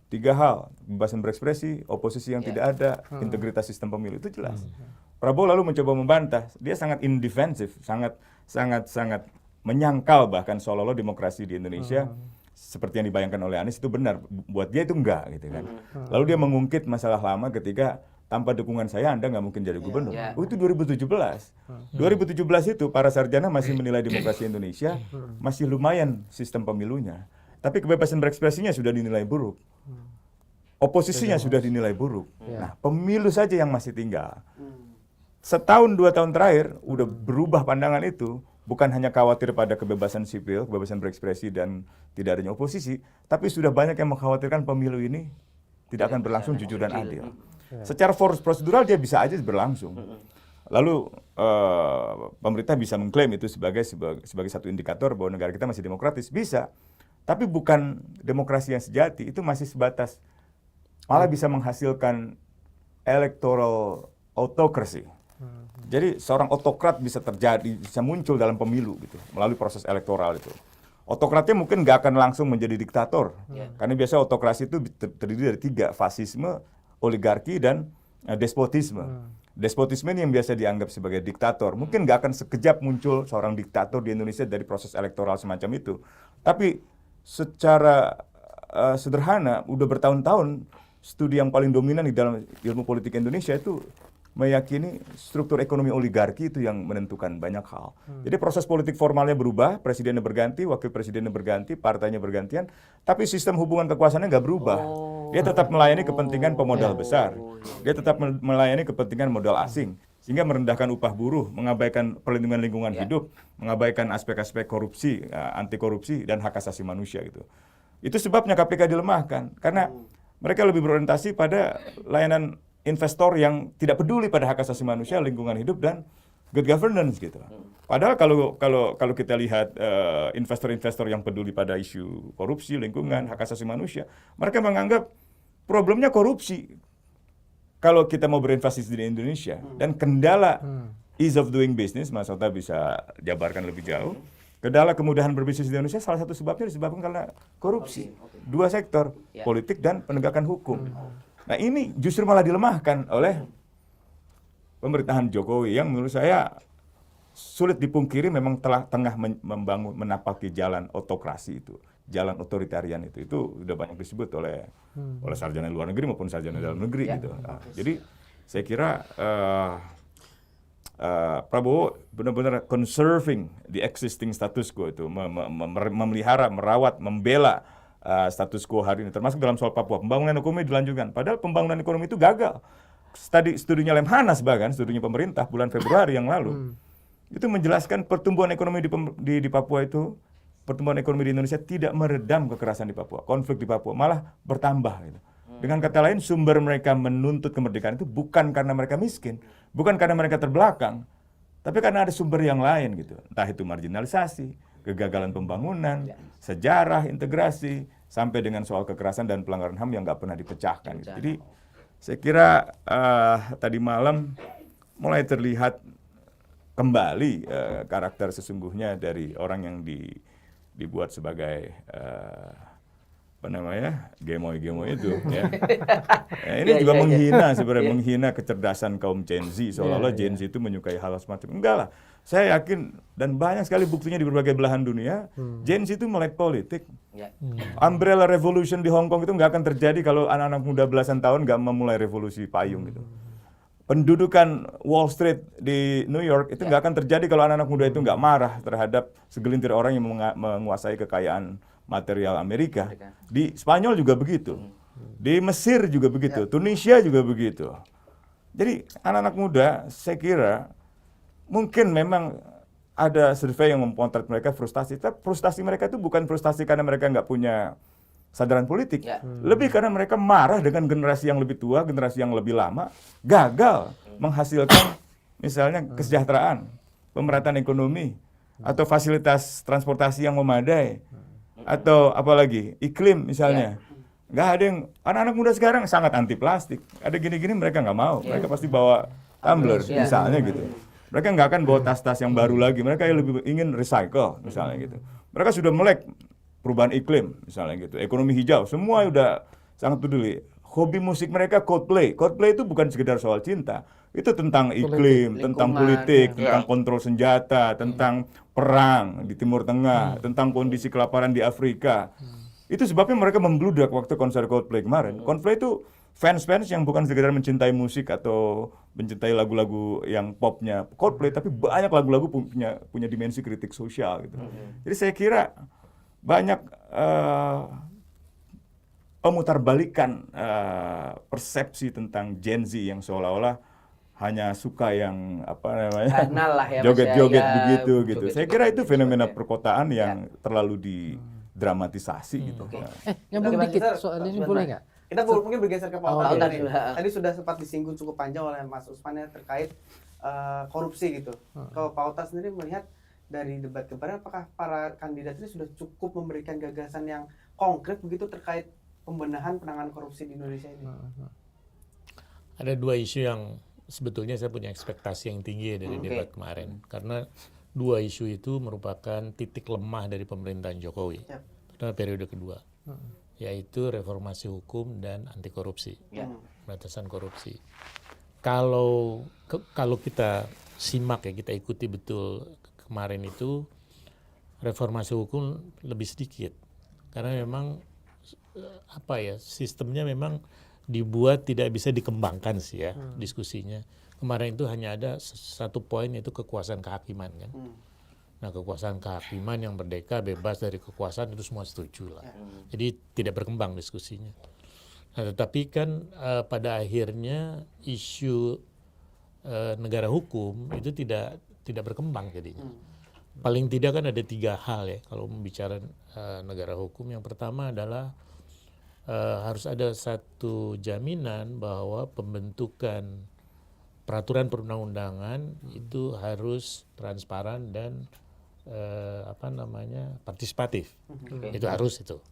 C: 3 hal, kebebasan berekspresi, oposisi yang tidak ada, integritas sistem pemilu, itu jelas. Prabowo lalu mencoba membantah, dia sangat indefensif, sangat menyangkal bahkan seolah-olah demokrasi di Indonesia seperti yang dibayangkan oleh Anies itu benar, buat dia itu enggak gitu kan. Lalu dia mengungkit masalah lama ketika tanpa dukungan saya Anda nggak mungkin jadi gubernur. Itu 2017. 2017 itu para sarjana masih menilai demokrasi Indonesia masih lumayan sistem pemilunya. Tapi kebebasan berekspresinya sudah dinilai buruk. Oposisinya sudah dinilai buruk. Nah, pemilu saja yang masih tinggal. Setahun 2 tahun terakhir udah berubah pandangan itu, bukan hanya khawatir pada kebebasan sipil, kebebasan berekspresi dan tidak adanya oposisi, tapi sudah banyak yang mengkhawatirkan pemilu ini tidak akan berlangsung jujur dan adil. Secara prosedural dia bisa aja berlangsung. Lalu pemerintah bisa mengklaim itu sebagai satu indikator bahwa negara kita masih demokratis, bisa. Tapi bukan demokrasi yang sejati, itu masih sebatas malah bisa menghasilkan electoral autocracy. Jadi seorang autokrat bisa terjadi, bisa muncul dalam pemilu gitu, melalui proses elektoral itu. Autokratnya mungkin nggak akan langsung menjadi diktator, karena biasa autokrasi itu terdiri dari 3, fasisme, oligarki, dan despotisme. Despotisme ini yang biasa dianggap sebagai diktator. Mungkin nggak akan sekejap muncul seorang diktator di Indonesia dari proses elektoral semacam itu. Tapi secara sederhana, udah bertahun-tahun studi yang paling dominan di dalam ilmu politik Indonesia itu meyakini struktur ekonomi oligarki itu yang menentukan banyak hal. Jadi proses politik formalnya berubah, presidennya berganti, wakil presidennya berganti, partainya bergantian, tapi sistem hubungan kekuasaannya nggak berubah. Dia tetap melayani kepentingan pemodal besar. Dia tetap melayani kepentingan modal asing. Sehingga merendahkan upah buruh, mengabaikan perlindungan lingkungan hidup, mengabaikan aspek-aspek korupsi, anti korupsi, dan hak asasi manusia gitu. Itu sebabnya KPK dilemahkan. Karena mereka lebih berorientasi pada layanan investor yang tidak peduli pada hak asasi manusia, lingkungan hidup, dan good governance gitu. Padahal kalau kita lihat investor-investor yang peduli pada isu korupsi, lingkungan, hak asasi manusia, mereka menganggap problemnya korupsi kalau kita mau berinvestasi di Indonesia. Dan kendala ease of doing business, Mas Ota bisa jabarkan lebih jauh. Kendala kemudahan berbisnis di Indonesia salah satu sebabnya disebabkan karena korupsi. 2 sektor, politik dan penegakan hukum. Nah ini justru malah dilemahkan oleh pemerintahan Jokowi yang menurut saya sulit dipungkiri memang tengah menapaki jalan autokrasi itu, jalan otoritarian itu udah banyak disebut oleh sarjana luar negeri maupun sarjana dalam negeri gitu. Nah, jadi saya kira Prabowo benar-benar conserving the existing status quo itu, memelihara, merawat, membela status quo hari ini, termasuk dalam soal Papua. Pembangunan ekonomi dilanjutkan, padahal pembangunan ekonomi itu gagal. Studinya Lemhanas bahkan, studinya pemerintah bulan Februari yang lalu, itu menjelaskan pertumbuhan ekonomi di Papua itu, pertumbuhan ekonomi di Indonesia tidak meredam kekerasan di Papua, konflik di Papua, malah bertambah gitu. Dengan kata lain, sumber mereka menuntut kemerdekaan itu bukan karena mereka miskin, bukan karena mereka terbelakang, tapi karena ada sumber yang lain gitu. Entah itu marginalisasi, kegagalan pembangunan, sejarah, integrasi, sampai dengan soal kekerasan dan pelanggaran HAM yang nggak pernah dipecahkan. Gitu. Jadi saya kira tadi malam mulai terlihat kembali karakter sesungguhnya dari orang yang dibuat sebagai gemoy itu ya. Ini juga menghina sebenarnya, menghina kecerdasan kaum Gen Z, seolah-olah Gen Z itu menyukai hal semacam. Enggak lah, saya yakin dan banyak sekali buktinya di berbagai belahan dunia, Gen Z itu melek politik. Umbrella Revolution di Hong Kong itu nggak akan terjadi kalau anak-anak muda belasan tahun nggak memulai revolusi payung gitu. Pendudukan Wall Street di New York itu nggak akan terjadi kalau anak-anak muda itu nggak marah terhadap segelintir orang yang menguasai kekayaan material Amerika. Di Spanyol juga begitu. Di Mesir juga begitu. Tunisia juga begitu. Jadi anak-anak muda saya kira mungkin memang ada survei yang memotret mereka frustasi. Tapi frustasi mereka itu bukan frustasi karena mereka nggak punya sadaran politik. Lebih karena mereka marah dengan generasi yang lebih tua, generasi yang lebih lama, gagal menghasilkan misalnya kesejahteraan, pemerataan ekonomi, atau fasilitas transportasi yang memadai, atau apalagi iklim misalnya. Nggak ada yang, anak-anak muda sekarang sangat anti plastik. Ada gini-gini mereka nggak mau. Mereka pasti bawa tumbler misalnya gitu. Mereka nggak akan bawa tas-tas yang baru lagi. Mereka yang lebih ingin recycle misalnya gitu. Mereka sudah melek perubahan iklim misalnya gitu. Ekonomi hijau, semua udah sangat peduli. Hobi musik mereka Coldplay. Coldplay itu bukan sekedar soal cinta. Itu tentang iklim, tentang politik, tentang kontrol senjata, tentang perang di Timur Tengah, tentang kondisi kelaparan di Afrika. Itu sebabnya mereka membludak waktu konser Coldplay kemarin. Coldplay itu fans-fans yang bukan sekedar mencintai musik atau mencintai lagu-lagu yang popnya Coldplay, tapi banyak lagu-lagu punya dimensi kritik sosial gitu. Jadi saya kira banyak pemutarbalikan persepsi tentang Gen Z yang seolah-olah hanya suka yang apa namanya joget-joget begitu gitu. Saya kira itu fenomena perkotaan yang terlalu didramatisasi gitu.
A: Nyambung dikit soal ini boleh nggak?
E: Kita mungkin bergeser ke Pak Otas tadi. Tadi sudah sempat disinggung cukup panjang oleh Mas Usman ya terkait korupsi gitu. Kalau Pak Otas sendiri melihat dari debat kemarin, apakah para kandidat ini sudah cukup memberikan gagasan yang konkret begitu terkait pembenahan penanganan korupsi di Indonesia ini?
D: Ada dua isu yang sebetulnya saya punya ekspektasi yang tinggi dari debat kemarin. Karena dua isu itu merupakan titik lemah dari pemerintahan Jokowi pada periode kedua. Yaitu reformasi hukum dan anti korupsi, pemberantasan korupsi. Kalau kita simak ya, kita ikuti betul kemarin itu, reformasi hukum lebih sedikit. Karena memang sistemnya memang dibuat tidak bisa dikembangkan sih ya diskusinya. Kemarin itu hanya ada satu poin, yaitu kekuasaan kehakiman kan. Nah, kekuasaan kehakiman yang merdeka, bebas dari kekuasaan itu semua setuju lah. Jadi tidak berkembang diskusinya. Nah, tetapi kan pada akhirnya isu negara hukum itu tidak berkembang jadinya. Paling tidak kan ada 3 hal ya kalau membicara negara hukum. Yang pertama adalah harus ada satu jaminan bahwa pembentukan peraturan perundang-undangan itu harus transparan dan partisipatif. Itu harus itu.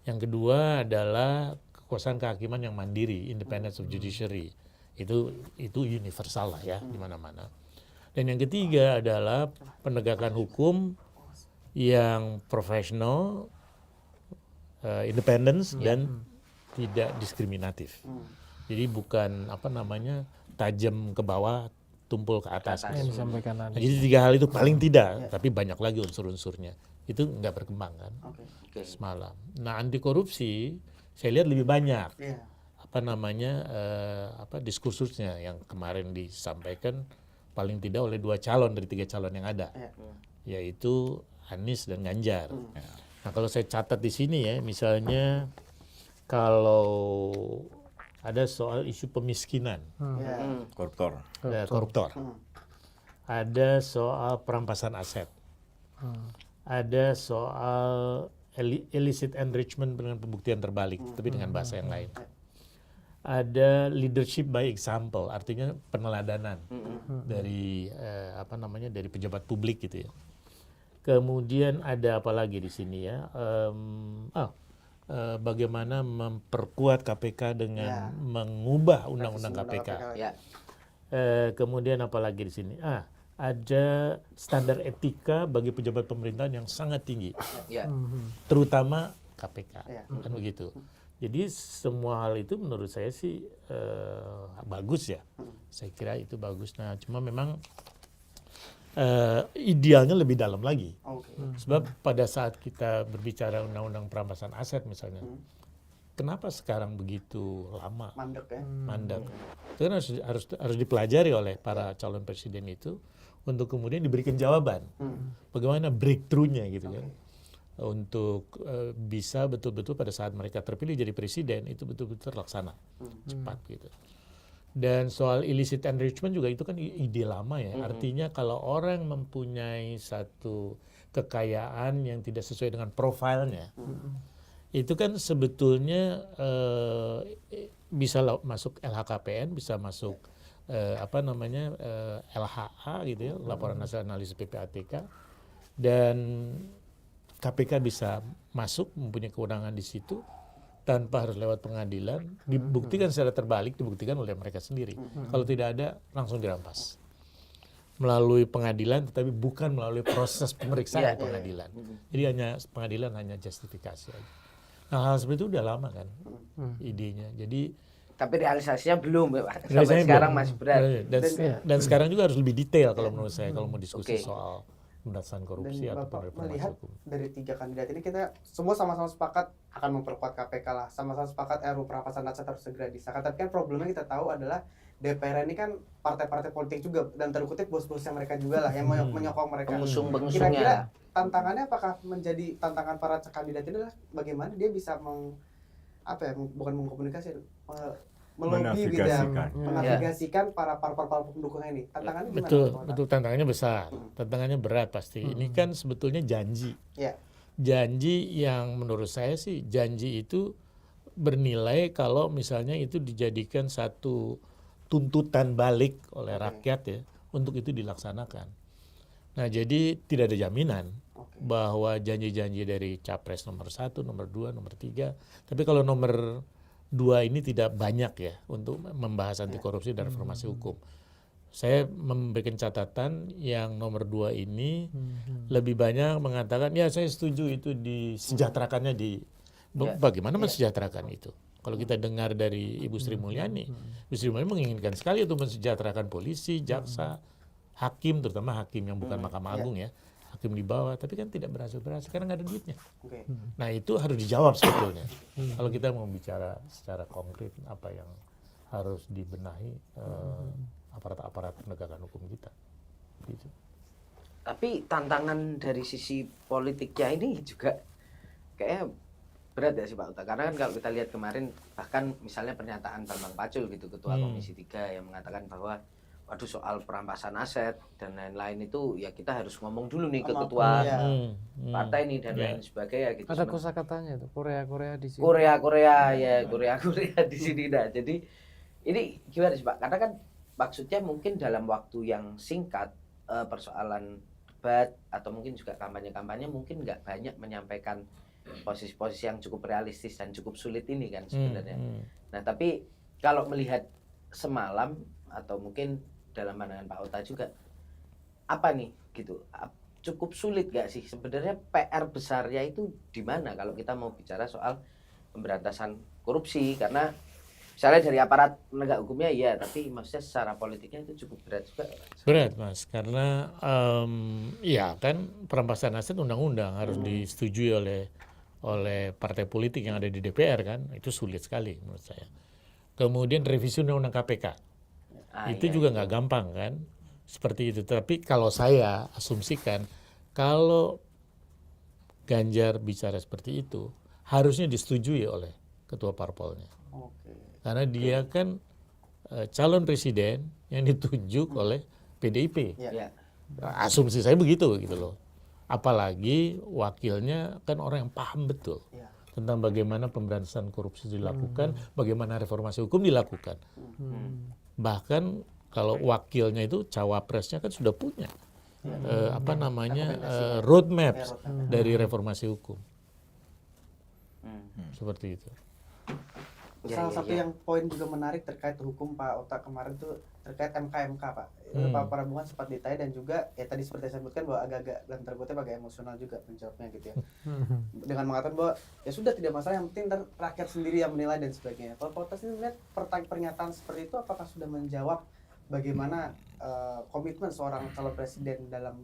D: Yang kedua adalah kekuasaan kehakiman yang mandiri, independence of judiciary. Itu universal lah ya di mana-mana. Dan yang ketiga adalah penegakan hukum yang profesional, independence dan tidak diskriminatif. Jadi bukan tajam ke bawah, tumpul ke atas.
A: Yang disampaikan
D: Nah, jadi 3 hal itu paling tidak, tapi banyak lagi unsur-unsurnya. Itu nggak berkembang kan semalam. Nah, anti korupsi saya lihat lebih banyak diskursusnya yang kemarin disampaikan paling tidak oleh 2 calon dari 3 calon yang ada, yaitu Anies dan Ganjar. Nah, kalau saya catat di sini ya, misalnya kalau ada soal isu pemiskinan,
C: Koruptor.
D: koruptor, ada soal perampasan aset, ada soal illicit enrichment dengan pembuktian terbalik, tapi dengan bahasa yang lain. Ada leadership by example, artinya peneladanan dari dari pejabat publik gitu ya. Kemudian ada apa lagi di sini ya? Bagaimana memperkuat KPK dengan mengubah undang-undang KPK. Kemudian apa lagi di sini? Ada standar etika bagi pejabat pemerintahan yang sangat tinggi, terutama KPK, kan begitu. Jadi semua hal itu menurut saya sih bagus ya. Saya kira itu bagus. Nah, cuma memang idealnya lebih dalam lagi. Sebab pada saat kita berbicara undang-undang perampasan aset misalnya, kenapa sekarang begitu lama? Mandek. Itu kan harus dipelajari oleh para calon presiden itu untuk kemudian diberikan jawaban. Bagaimana breakthrough-nya gitu kan. Untuk bisa betul-betul pada saat mereka terpilih jadi presiden itu betul-betul terlaksana cepat gitu. Dan soal illicit enrichment juga itu kan ide lama ya. Artinya kalau orang mempunyai satu kekayaan yang tidak sesuai dengan profilnya, itu kan sebetulnya bisa masuk LHKPN, bisa masuk LHA gitu ya, Laporan Hasil Analisis PPATK, dan KPK bisa masuk mempunyai kewenangan di situ tanpa harus lewat pengadilan, dibuktikan secara terbalik, dibuktikan oleh mereka sendiri. Kalau tidak ada, langsung dirampas. Melalui pengadilan, tetapi bukan melalui proses pemeriksaan pengadilan. Jadi pengadilan hanya justifikasi aja. Nah, hal seperti itu udah lama kan idenya. Jadi
B: tapi realisasinya belum, sampai sekarang masih berat.
D: Dan sekarang juga harus lebih detail kalau menurut saya kalau mau diskusi soal pemberantasan korupsi
E: dan
D: atau
E: Bapak
D: reformasi
E: melihat
D: hukum.
E: dari 3 kandidat ini kita semua sama-sama sepakat akan memperkuat KPK lah, sama-sama sepakat RUU perampasan aset harus segera disahkan. Tapi kan problemnya kita tahu adalah DPR ini kan partai-partai politik juga, dan terkutip bos-bosnya mereka juga lah yang menyokong mereka.
B: Pengusung-pengusungnya.
E: Kira-kira tantangannya apakah menjadi tantangan para kandidat ini adalah bagaimana dia bisa bukan mengkomunikasi, melobi menavigasikan para pendukungnya ini. Tantangannya gimana?
D: Betul, tantangannya besar, tantangannya berat pasti. Ini kan sebetulnya janji. Janji yang menurut saya sih, janji itu bernilai kalau misalnya itu dijadikan satu tuntutan balik oleh rakyat ya, untuk itu dilaksanakan. Nah, jadi tidak ada jaminan bahwa janji-janji dari capres nomor 1, nomor 2, nomor 3, tapi kalau nomor 2 ini tidak banyak ya untuk membahas anti korupsi dan reformasi hukum. Saya memberikan catatan yang nomor 2 ini lebih banyak mengatakan ya saya setuju itu disejahterakannya bagaimana mensejahterakan itu. Kalau kita dengar dari Ibu Sri Mulyani, Ibu Sri Mulyani menginginkan sekali untuk mensejahterakan polisi, jaksa, hakim, terutama hakim yang bukan Mahkamah Agung ya, hakim di bawah, tapi kan tidak berhasil karena nggak ada duitnya. Nah itu harus dijawab sebetulnya. Kalau kita mau bicara secara konkret apa yang harus dibenahi aparat-aparat penegakan hukum kita. Gitu.
B: Tapi tantangan dari sisi politiknya ini juga kayaknya berat ya sih Pak Uta. Karena kan kalau kita lihat kemarin bahkan misalnya pernyataan Bambang Pacul gitu, Ketua Komisi 3 yang mengatakan bahwa waduh soal perampasan aset dan lain-lain itu ya kita harus ngomong dulu nih ke ketua partai ini dan lain sebagainya gitu.
A: Ada kosakatanya itu Korea di sini.
B: Korea di sini. Nah, jadi ini gimana sih Pak? Karena kan maksudnya mungkin dalam waktu yang singkat persoalan debat atau mungkin juga kampanye-kampanye mungkin nggak banyak menyampaikan posisi-posisi yang cukup realistis dan cukup sulit ini kan sebenarnya. Nah, tapi kalau melihat semalam atau mungkin dalam pandangan Pak Ota juga apa nih gitu, cukup sulit gak sih sebenarnya PR besarnya itu di mana kalau kita mau bicara soal pemberantasan korupsi? Karena misalnya dari aparat penegak hukumnya ya, tapi maksudnya secara politiknya itu cukup berat juga.
D: Berat Mas, karena ya kan perampasan aset undang-undang harus disetujui oleh partai politik yang ada di DPR kan, itu sulit sekali menurut saya. Kemudian revisi undang-undang KPK, itu juga nggak gampang kan, seperti itu. Tapi kalau saya asumsikan, kalau Ganjar bicara seperti itu, harusnya disetujui oleh ketua parpolnya. Karena dia kan calon presiden yang ditunjuk oleh PDIP. Asumsi saya begitu gitu loh. Apalagi wakilnya kan orang yang paham betul tentang bagaimana pemberantasan korupsi dilakukan, bagaimana reformasi hukum dilakukan. Bahkan kalau wakilnya itu cawapresnya kan sudah punya roadmap dari reformasi hukum. Seperti itu.
E: Salah satu yang poin juga menarik terkait hukum Pak Ota kemarin tuh terkait MK Pak. Pak Prabowo sempat ditanya dan juga ya tadi seperti saya sebutkan bahwa agak-agak dan tergotnya agak emosional juga menjawabnya gitu ya. Dengan mengatakan bahwa ya sudah tidak masalah, yang penting rakyat sendiri yang menilai dan sebagainya. Kalau Pak Ota sendiri melihat pernyataan seperti itu apakah sudah menjawab bagaimana komitmen seorang calon presiden dalam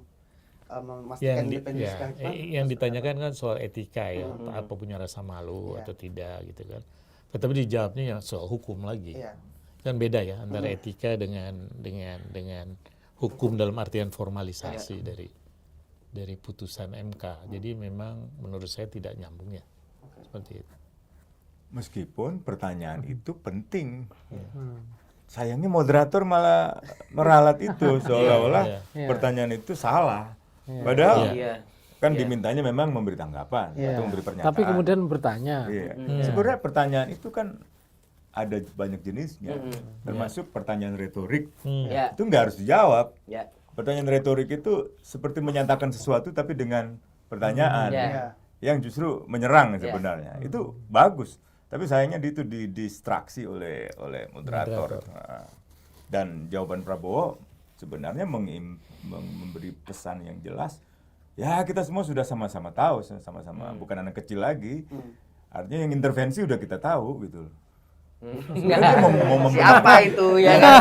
E: memastikan independensi kehakiman?
D: Yang ditanyakan kan soal etika ya, apa punya rasa malu atau tidak gitu kan. Tetapi dijawabnya ya soal hukum lagi. Kan beda ya antara etika dengan hukum dalam artian formalisasi dari putusan MK. Jadi memang menurut saya tidak nyambung ya. Seperti itu.
C: Meskipun pertanyaan itu penting. Sayangnya moderator malah meralat itu seolah-olah pertanyaan itu salah. Padahal kan dimintanya memang memberi tanggapan atau memberi pernyataan.
A: Tapi kemudian bertanya.
C: Sebenarnya pertanyaan itu kan ada banyak jenisnya, termasuk pertanyaan retorik. Itu nggak harus dijawab. Pertanyaan retorik itu seperti menyatakan sesuatu tapi dengan pertanyaan yang justru menyerang sebenarnya. Itu bagus. Tapi sayangnya itu didistraksi oleh moderator. Nah, dan jawaban Prabowo sebenarnya memberi pesan yang jelas. Ya kita semua sudah sama-sama tahu, sama-sama bukan anak kecil lagi. Artinya yang intervensi udah kita tahu gitu.
B: Siapa itu ya kan?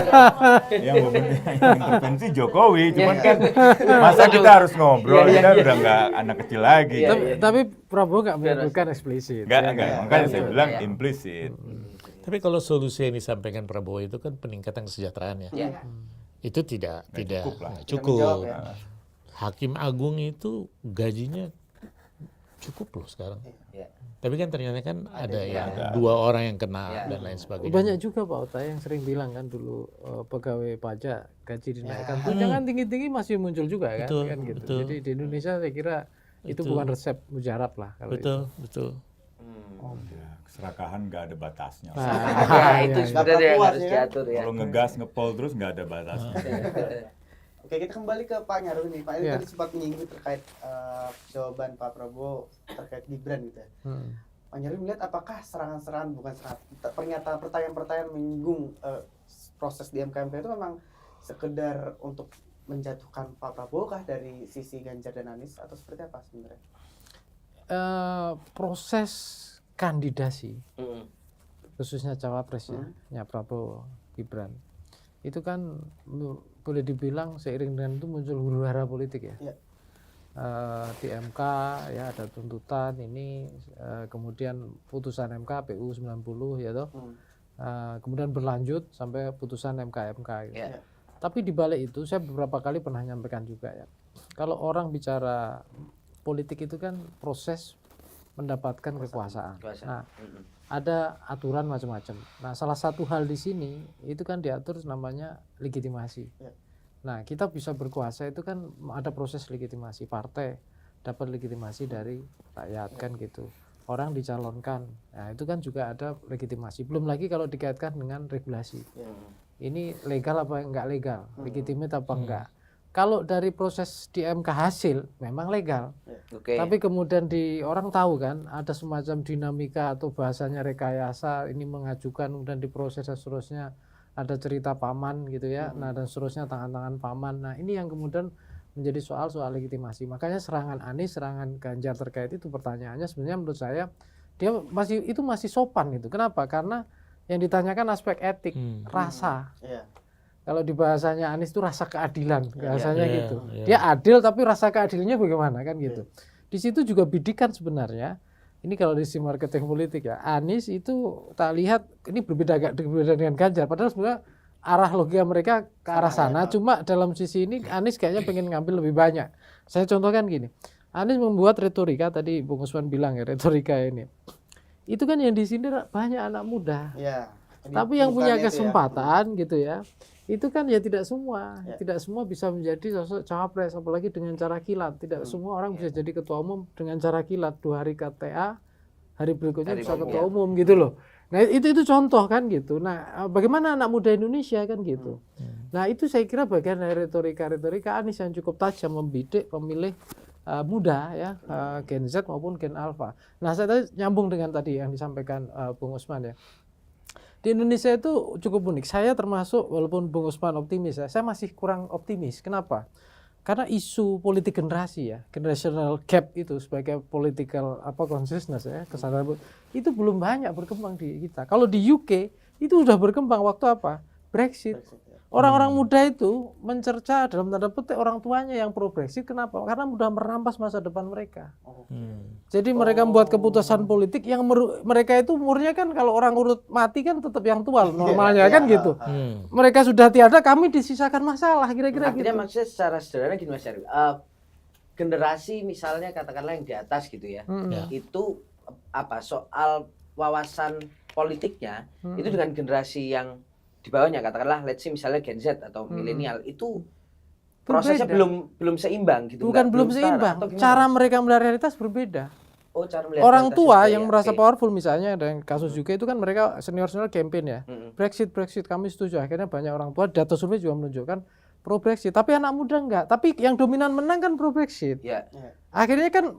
C: Yang intervensi Jokowi, cuman kan masa kita harus ngobrol, kita udah nggak anak kecil lagi.
A: Tapi Prabowo nggak menyebutkan eksplisit.
C: Nggak, makanya saya bilang implisit.
D: Tapi kalau solusi yang disampaikan Prabowo itu kan peningkatan kesejahteraan ya. Itu tidak cukup. Hakim Agung itu gajinya cukup loh sekarang. Tapi kan ternyata kan ada yang 2 orang yang kena dan lain sebagainya.
A: Banyak juga Pak Ota yang sering bilang kan dulu pegawai pajak gaji dinaikkan. Jangan tinggi-tinggi masih muncul juga kan, gitu.
D: Betul.
A: Jadi di Indonesia saya kira itu bukan resep mujarab lah kalau
D: betul.
C: Keserakahan nggak ada batasnya.
B: Itu sebenarnya yang harus diatur ya.
C: Kalau ngegas ngepol terus nggak ada batasnya.
E: Oke, kita kembali ke Pak Nyarwi nih. Pak ini tadi sempat menyinggung terkait jawaban Pak Prabowo terkait Gibran gitu ya. Pak Nyarwi melihat apakah serangan-serangan, bukan serangan, pernyataan pertanyaan-pertanyaan menyinggung proses di MK-MK itu memang sekedar untuk menjatuhkan Pak Prabowo kah dari sisi Ganjar dan Anies atau seperti apa sebenarnya?
A: Proses kandidasi khususnya cawapresnya Prabowo Gibran itu kan boleh dibilang seiring dengan itu muncul huru-hara politik ya. Di MK ya ada tuntutan ini, kemudian putusan MK PU 90 ya toh. Kemudian berlanjut sampai putusan MK gitu. Tapi di balik itu saya beberapa kali pernah nyampaikan juga ya. Kalau orang bicara politik itu kan proses mendapatkan kekuasaan. Nah, ada aturan macam-macam. Nah, salah satu hal di sini itu kan diatur namanya legitimasi. Nah, kita bisa berkuasa itu kan ada proses legitimasi. Partai dapat legitimasi dari rakyat kan gitu. Orang dicalonkan. Nah, itu kan juga ada legitimasi. Belum lagi kalau dikaitkan dengan regulasi. Ini legal apa enggak legal? Legitimate apa enggak? Kalau dari proses di MK hasil memang legal. Tapi kemudian orang tahu kan ada semacam dinamika atau bahasanya rekayasa, ini mengajukan kemudian diproses dan seterusnya ada cerita paman gitu ya. Nah dan seterusnya tangan-tangan paman. Nah ini yang kemudian menjadi soal legitimasi. Makanya serangan Anies, serangan Ganjar terkait itu pertanyaannya sebenarnya menurut saya dia masih sopan gitu. Kenapa? Karena yang ditanyakan aspek etik, rasa. Kalau di bahasanya Anies itu rasa keadilan, bahasanya gitu. Dia adil tapi rasa keadilannya bagaimana kan gitu. Di situ juga bidikan sebenarnya. Ini kalau di sisi marketing politik ya, Anies itu tak lihat ini berbeda dengan Ganjar. Padahal sebenarnya arah logika mereka ke arah sana. Cuma dalam sisi ini Anies kayaknya pengen ngambil lebih banyak. Saya contohkan gini, Anies membuat retorika tadi Bung Usman bilang ya retorika ini. Itu kan yang di sini banyak anak muda. Tapi yang punya kesempatan gitu ya. Itu kan ya tidak semua bisa menjadi sosok cawapres apalagi dengan cara kilat. Tidak semua orang bisa jadi ketua umum dengan cara kilat. 2 hari KTA, hari berikutnya bisa ketua umum gitu loh. Nah itu contoh kan gitu. Nah bagaimana anak muda Indonesia kan gitu. Nah itu saya kira bagian dari retorika Anies yang cukup tajam membidik pemilih muda ya, Gen Z maupun Gen Alpha. Nah saya tadi nyambung dengan tadi yang disampaikan Bung Usman ya. Di Indonesia itu cukup unik. Saya termasuk walaupun Bung Usman optimis ya, saya masih kurang optimis. Kenapa? Karena isu politik generasi ya, generational gap itu sebagai political consciousness ya, kesadaran itu belum banyak berkembang di kita. Kalau di UK itu sudah berkembang waktu apa? Brexit. Orang-orang muda itu mencerca dalam tanda petik orang tuanya yang pro Brexit. Kenapa? Karena mudah merampas masa depan mereka. Jadi mereka membuat keputusan politik yang mereka itu umurnya kan kalau orang urut mati kan tetap yang tua normalnya kan gitu. Mereka sudah tiada, kami disisakan masalah kira-kira gitu.
B: Artinya maksudnya secara sederhana gini Mas Nyarwi. Generasi misalnya katakanlah yang di atas gitu ya. Itu soal wawasan politiknya itu dengan generasi yang di bawahnya katakanlah let's say misalnya Gen Z atau milenial itu prosesnya belum seimbang gitu.
A: Bukan belum seimbang, cara mereka melihat realitas berbeda.
B: Cara melihat
A: orang tua yang merasa powerful misalnya ada kasus juga itu kan mereka senior campaign ya. Brexit kami setuju. Akhirnya banyak orang tua data survei juga menunjukkan pro Brexit, tapi anak muda enggak. Tapi yang dominan menang kan pro Brexit.
B: Ya.
A: Akhirnya kan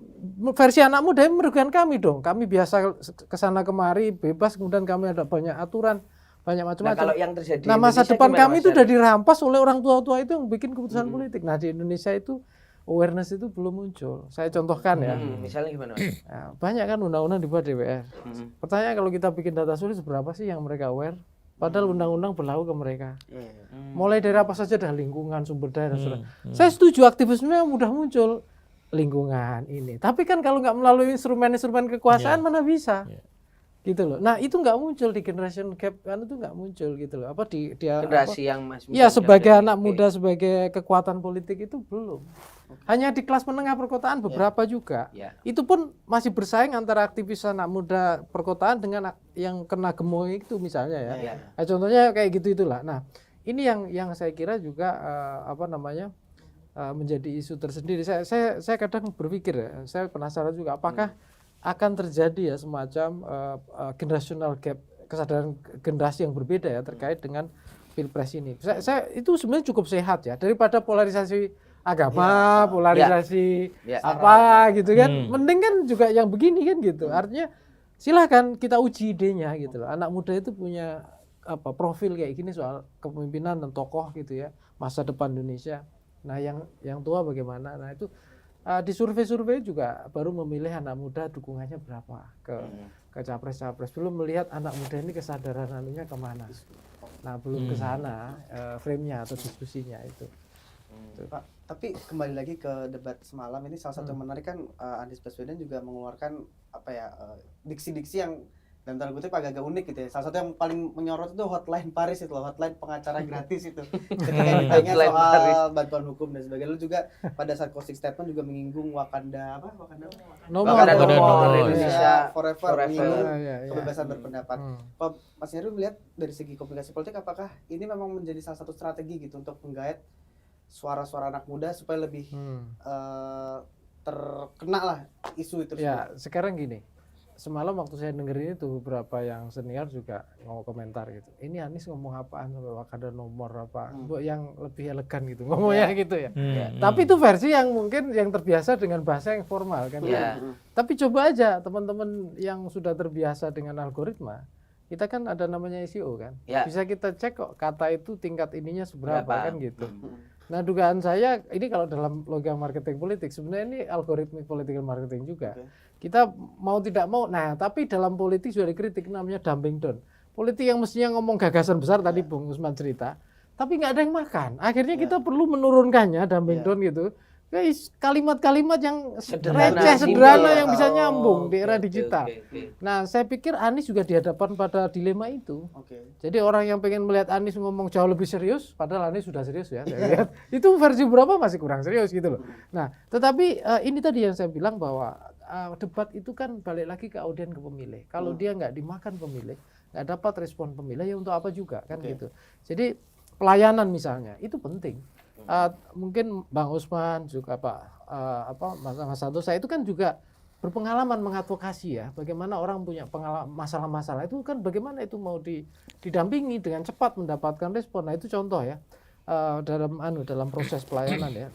A: versi anak muda yang merugikan kami dong. Kami biasa kesana kemari bebas, kemudian kami ada banyak aturan, banyak
B: Nah,
A: macam-macam.
B: kalau yang terjadi
A: Nah, masa
B: Indonesia
A: depan
B: gimana,
A: kami
B: Mas
A: itu udah
B: Heru?
A: dirampas oleh orang tua-tua itu yang bikin keputusan politik. Nah, di Indonesia itu awareness itu belum muncul. Saya contohkan ya.
B: Misalnya gimana, Mas?
A: Nah, banyak kan undang-undang dibuat DPR. Pertanyaan kalau kita bikin data sulit berapa sih yang mereka aware? Padahal undang-undang berlaku ke mereka. Mulai dari apa saja dah lingkungan, sumber daya dan sebagainya. Saya setuju aktivisme yang mudah muncul lingkungan ini. Tapi kan kalau nggak melalui instrumen-instrumen kekuasaan mana bisa? Gitu loh. Nah, itu nggak muncul di generation gap kan, itu nggak muncul gitu loh. Apa di dia
B: Generasi yang Mas
A: ya
B: Bintang
A: sebagai
B: jadi,
A: anak
B: oke.
A: muda, sebagai kekuatan politik itu belum. Hanya di kelas menengah perkotaan beberapa juga.
B: Ya.
A: Itu pun masih bersaing antara aktivis anak muda perkotaan dengan yang kena gemoy itu misalnya ya.
B: Ya.
A: Nah, contohnya kayak gitu itulah. Nah, ini yang saya kira juga menjadi isu tersendiri. Saya kadang berpikir ya, saya penasaran juga apakah akan terjadi ya semacam generational gap, kesadaran generasi yang berbeda ya terkait dengan Pilpres ini. Saya itu sebenarnya cukup sehat ya daripada polarisasi agama, polarisasi apa gitu kan. Mending kan juga yang begini kan gitu. Artinya silahkan kita uji idenya gitu loh. Anak muda itu punya profil kayak gini soal kepemimpinan dan tokoh gitu ya, masa depan Indonesia. Nah, yang tua bagaimana? Nah, itu di survei-survei juga baru memilih anak muda dukungannya berapa ke capres-capres. Belum melihat anak muda ini kesadaran anunya kemana. Nah, belum ke sana frame-nya atau diskusinya itu.
E: Pak, tapi kembali lagi ke debat semalam ini, salah satu yang menarik kan Anies Baswedan juga mengeluarkan diksi-diksi yang dalam tanda kutip agak-agak unik gitu ya. Salah satu yang paling menyorot itu hotline Paris itu loh, hotline pengacara gratis itu. Ketika ditanya soal bantuan hukum dan sebagainya. Lalu juga pada saat closing statement juga menyinggung Wakanda
A: Nomor
B: Indonesia
E: forever. Menyinggung
A: Ya.
E: kebebasan berpendapat. Pak Mas Heru melihat dari segi komunikasi politik, apakah ini memang menjadi salah satu strategi gitu untuk menggait suara-suara anak muda supaya lebih terkena lah isu itu?
A: Ya, sekarang gini. Semalam waktu saya dengerin itu beberapa yang senior juga ngomong komentar gitu. Ini Anies ngomong apaan sampai Wakanda nomor apa? Yang lebih elegan gitu ngomongnya gitu ya. Tapi itu versi yang mungkin yang terbiasa dengan bahasa yang formal kan. Tapi coba aja teman-teman yang sudah terbiasa dengan algoritma. Kita kan ada namanya SEO kan. Bisa kita cek kok kata itu tingkat ininya seberapa kan gitu. Nah, dugaan saya ini kalau dalam logika marketing politik sebenarnya ini algoritmik political marketing juga. Kita mau tidak mau, nah tapi dalam politik sudah dikritik namanya dumping down. Politik yang mestinya ngomong gagasan besar tadi Bung Usman cerita, tapi nggak ada yang makan. Akhirnya kita perlu menurunkannya dumping down gitu. Kalimat-kalimat yang receh, sederhana yang bisa nyambung di era digital. Nah, saya pikir Anies juga dihadapkan pada dilema itu. Jadi orang yang pengen melihat Anies ngomong jauh lebih serius, padahal Anies sudah serius ya. Saya lihat. Itu versi berapa masih kurang serius gitu loh. Nah, tetapi ini tadi yang saya bilang bahwa debat itu kan balik lagi ke audien, ke pemilih. Kalau dia nggak dimakan pemilih, nggak dapat respon pemilih, ya untuk apa juga kan gitu. Jadi pelayanan misalnya itu penting. Mungkin Bang Usman juga Mas Santo, saya itu kan juga berpengalaman mengadvokasi ya, bagaimana orang punya masalah-masalah itu kan bagaimana itu mau didampingi dengan cepat mendapatkan respon. Nah, itu contoh ya dalam proses pelayanan ya,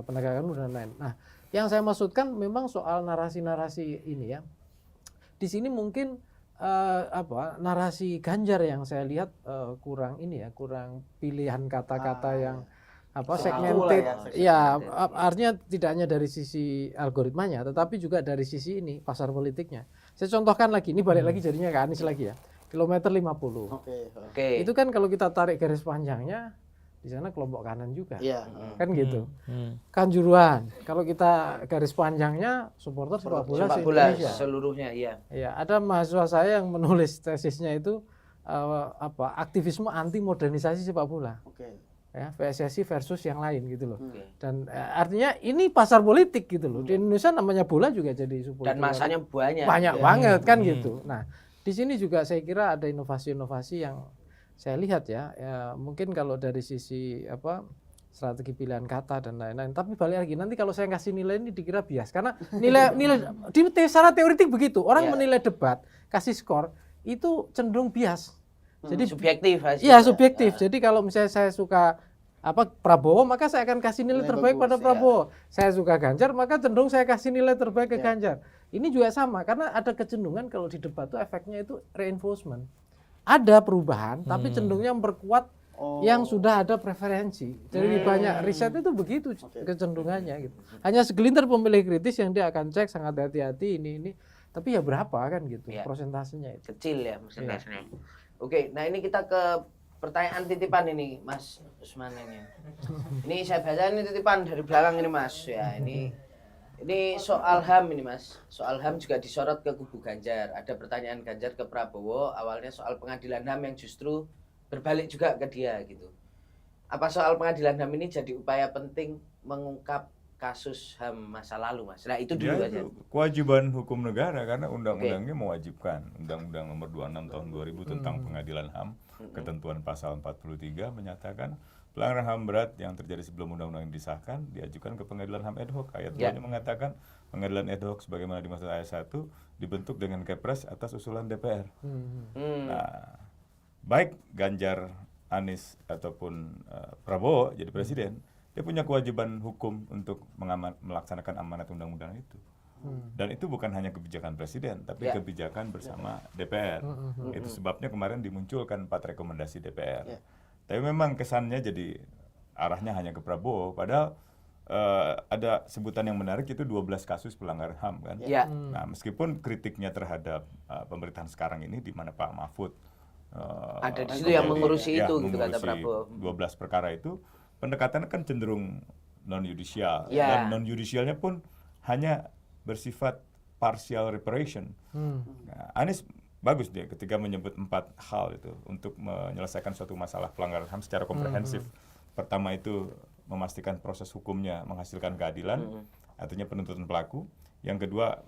A: penegakan hukum dan lain. Nah, yang saya maksudkan memang soal narasi-narasi ini ya. Di sini mungkin narasi Ganjar yang saya lihat kurang pilihan kata-kata yang segmented ya, artinya tidak hanya dari sisi algoritmanya tetapi juga dari sisi ini pasar politiknya. Saya contohkan lagi, ini balik lagi jadinya ke Anies lagi ya. Kilometer 50. Itu kan kalau kita tarik garis panjangnya di sana kelompok kanan juga. Kan gitu. Kanjuruhan, kalau kita garis panjangnya supporter sepak bola Indonesia
B: seluruhnya
A: ya. Ada mahasiswa saya yang menulis tesisnya itu aktivisme anti modernisasi sepak bola. Ya, PSSI versus yang lain gitu loh. Dan artinya ini pasar politik gitu loh. Di Indonesia namanya bola juga jadi supporter.
B: Dan masanya banyak
A: banget kan gitu. Nah, di sini juga saya kira ada inovasi-inovasi yang saya lihat ya, mungkin kalau dari sisi strategi pilihan kata dan lain-lain. Tapi balik lagi, nanti kalau saya kasih nilai ini dikira bias karena nilai secara teoritik begitu. Orang menilai debat, kasih skor itu cenderung bias. Jadi
B: subjektif.
A: Iya, subjektif. Jadi kalau misalnya saya suka Prabowo, maka saya akan kasih nilai
E: Nilai
A: terbaik pada
E: bagus,
A: Prabowo. Saya suka Ganjar, maka cenderung saya kasih nilai terbaik ke Ganjar. Ini juga sama, karena ada kecenderungan kalau di debat itu efeknya itu reinforcement. Ada perubahan, tapi cenderungnya memperkuat yang sudah ada preferensi. Jadi banyak riset itu begitu kecenderungannya gitu. Hanya segelintir pemilih kritis yang dia akan cek sangat hati-hati ini. Tapi ya berapa kan gitu prosentasenya itu.
B: Kecil ya persentasenya. Oke, nah ini kita ke pertanyaan titipan ini Mas Usman ini. Ini saya baca ini titipan dari belakang ini Mas ya. Ini soal HAM ini Mas. Soal HAM juga disorot ke kubu Ganjar. Ada pertanyaan Ganjar ke Prabowo awalnya soal pengadilan HAM yang justru berbalik juga ke dia gitu. Apa soal pengadilan HAM ini jadi upaya penting mengungkap kasus HAM masa lalu Mas? Nah itu dulu aja.
C: Kewajiban hukum negara karena undang-undangnya mewajibkan. Undang-undang nomor 26 tahun 2000 tentang pengadilan HAM, ketentuan pasal 43 menyatakan pelanggaran HAM berat yang terjadi sebelum undang-undang disahkan diajukan ke pengadilan HAM ad hoc. Ayat 2-nya mengatakan pengadilan ad hoc sebagaimana dimaksud ayat 1 dibentuk dengan Kepres atas usulan DPR. Nah, baik Ganjar, Anies ataupun Prabowo jadi presiden, dia punya kewajiban hukum untuk melaksanakan amanat undang-undang itu. Dan itu bukan hanya kebijakan presiden, tapi kebijakan bersama DPR. Itu sebabnya kemarin dimunculkan 4 rekomendasi DPR. Tapi memang kesannya jadi arahnya hanya ke Prabowo, padahal ada sebutan yang menarik itu 12 kasus pelanggaran HAM kan. Nah, meskipun kritiknya terhadap pemerintahan sekarang ini di mana Pak Mahfud
B: ada di situ yang mengurusi itu gitu kata Prabowo.
C: 12 perkara itu pendekatannya kan cenderung non yudisial dan non yudisialnya pun hanya bersifat partial reparation. Nah, Anies bagus dia ketika menyebut 4 hal itu untuk menyelesaikan suatu masalah pelanggaran HAM secara komprehensif. Pertama itu memastikan proses hukumnya menghasilkan keadilan, artinya penuntutan pelaku. Yang kedua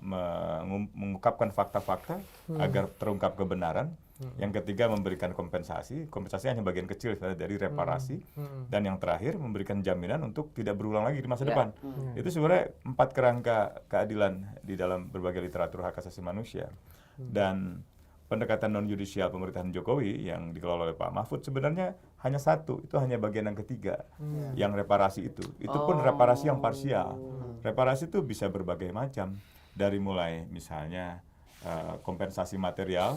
C: mengungkapkan fakta-fakta agar terungkap kebenaran. Yang ketiga memberikan kompensasi hanya bagian kecil dari reparasi. Dan yang terakhir memberikan jaminan untuk tidak berulang lagi di masa depan. Itu sebenarnya 4 kerangka keadilan di dalam berbagai literatur hak asasi manusia. Dan pendekatan non yudisial pemerintahan Jokowi yang dikelola oleh Pak Mahfud sebenarnya hanya satu, itu hanya bagian yang ketiga, yang reparasi itu pun reparasi yang parsial. Reparasi itu bisa berbagai macam, dari mulai misalnya kompensasi material,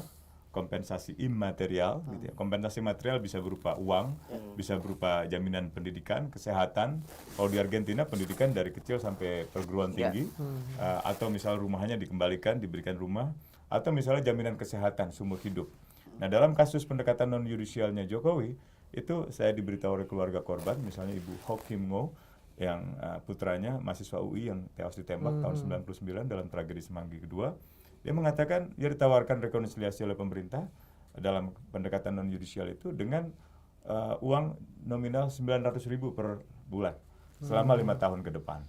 C: kompensasi imaterial, gitu ya. Kompensasi material bisa berupa uang, bisa berupa jaminan pendidikan, kesehatan. Kalau di Argentina pendidikan dari kecil sampai perguruan tinggi, atau misal rumahnya dikembalikan, diberikan rumah. Atau misalnya jaminan kesehatan seumur hidup. Nah dalam kasus pendekatan non yudisialnya Jokowi itu saya diberitahu oleh keluarga korban, misalnya Ibu Ho Kim Ngo yang putranya mahasiswa UI yang tewas ditembak tahun 99 dalam tragedi Semanggi kedua. Dia mengatakan dia ditawarkan rekonsiliasi oleh pemerintah dalam pendekatan non yudisial itu dengan uang nominal 900.000 per bulan selama 5 tahun ke depan.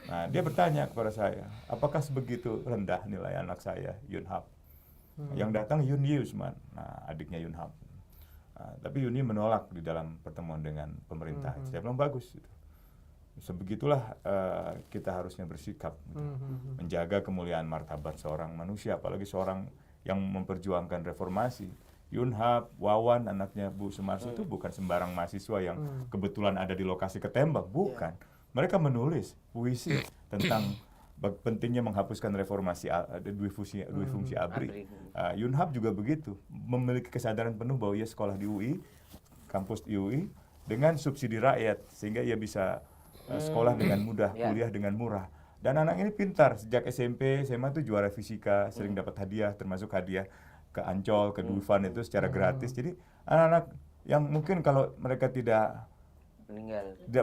C: Nah, dia bertanya kepada saya, apakah sebegitu rendah nilai anak saya, Yunhap? Yang datang Yun Yusman, nah, adiknya Yunhap. Tapi Yuni menolak di dalam pertemuan dengan pemerintah. Saya bilang bagus. Gitu. Sebegitulah kita harusnya bersikap, gitu. Menjaga kemuliaan martabat seorang manusia, apalagi seorang yang memperjuangkan reformasi. Yunhap, Wawan, anaknya Bu Sumarso itu bukan sembarang mahasiswa yang kebetulan ada di lokasi ketembak, bukan. Mereka menulis puisi tentang pentingnya menghapuskan reformasi dui fungsi ABRI. Yunhap juga begitu, memiliki kesadaran penuh bahwa ia sekolah di UI, kampus di UI, dengan subsidi rakyat, sehingga ia bisa sekolah dengan mudah, kuliah dengan murah. Dan anak ini pintar, sejak SMP, SMA itu juara fisika, sering dapat hadiah, termasuk hadiah ke Ancol, ke Dufan itu secara gratis. Jadi anak-anak yang mungkin kalau mereka tidak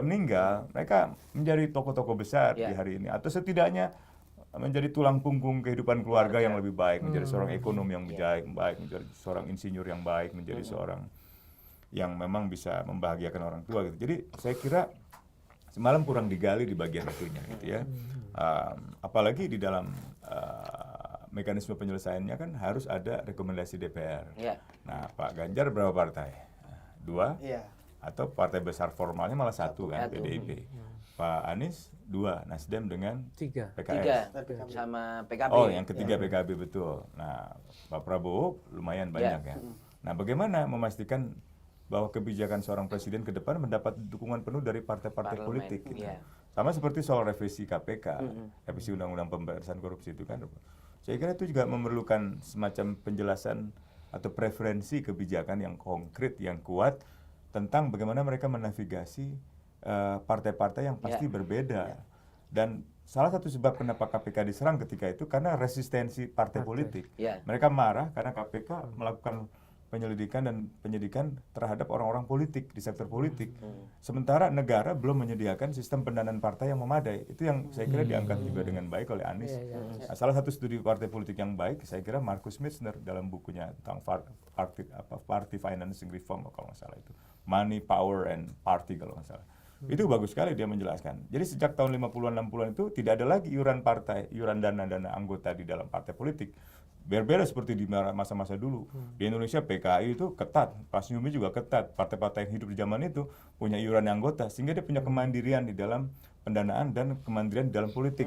C: meninggal, mereka menjadi tokoh-tokoh besar di hari ini, atau setidaknya menjadi tulang punggung kehidupan keluarga yang lebih baik, menjadi seorang ekonom yang baik, menjadi seorang insinyur yang baik, menjadi seorang yang memang bisa membahagiakan orang tua gitu. Jadi saya kira semalam kurang digali di bagian itunya gitu ya. Apalagi di dalam mekanisme penyelesaiannya kan harus ada rekomendasi DPR. Nah, Pak Ganjar berapa partai? 2. Atau partai besar formalnya malah 1 kan, PDIP. Pak Anies 2, Nasdem dengan
A: 3.
C: PKS.
B: 3 sama PKB.
C: Oh, yang ketiga PKB betul. Nah, Pak Prabowo lumayan banyak ya. Nah, bagaimana memastikan bahwa kebijakan seorang presiden ke depan mendapat dukungan penuh dari partai-partai
B: Parlemen,
C: politik. Gitu.
B: iya.
C: Sama seperti soal revisi KPK, revisi Undang-Undang Pemberantasan Korupsi itu kan. Saya kira itu juga memerlukan semacam penjelasan atau preferensi kebijakan yang konkret, yang kuat tentang bagaimana mereka menavigasi partai-partai yang pasti berbeda. Dan salah satu sebab kenapa KPK diserang ketika itu karena resistensi partai politik. Mereka marah karena KPK melakukan penyelidikan dan penyidikan terhadap orang-orang politik di sektor politik. Sementara negara belum menyediakan sistem pendanaan partai yang memadai. Itu yang saya kira diangkat juga dengan baik oleh Anies. Nah, salah satu studi partai politik yang baik, saya kira Markus Mitsner dalam bukunya tentang Party Financing Reform kalau nggak salah itu. Money, Power, and Party kalau nggak salah. Itu bagus sekali dia menjelaskan. Jadi sejak tahun 50-an 60-an itu tidak ada lagi iuran partai, iuran dana anggota di dalam partai politik. Berbeda seperti di masa-masa dulu. Di Indonesia PKI itu ketat, Pasnyumi juga ketat. Partai-partai yang hidup di zaman itu punya iuran anggota sehingga dia punya kemandirian di dalam pendanaan dan kemandirian di dalam politik.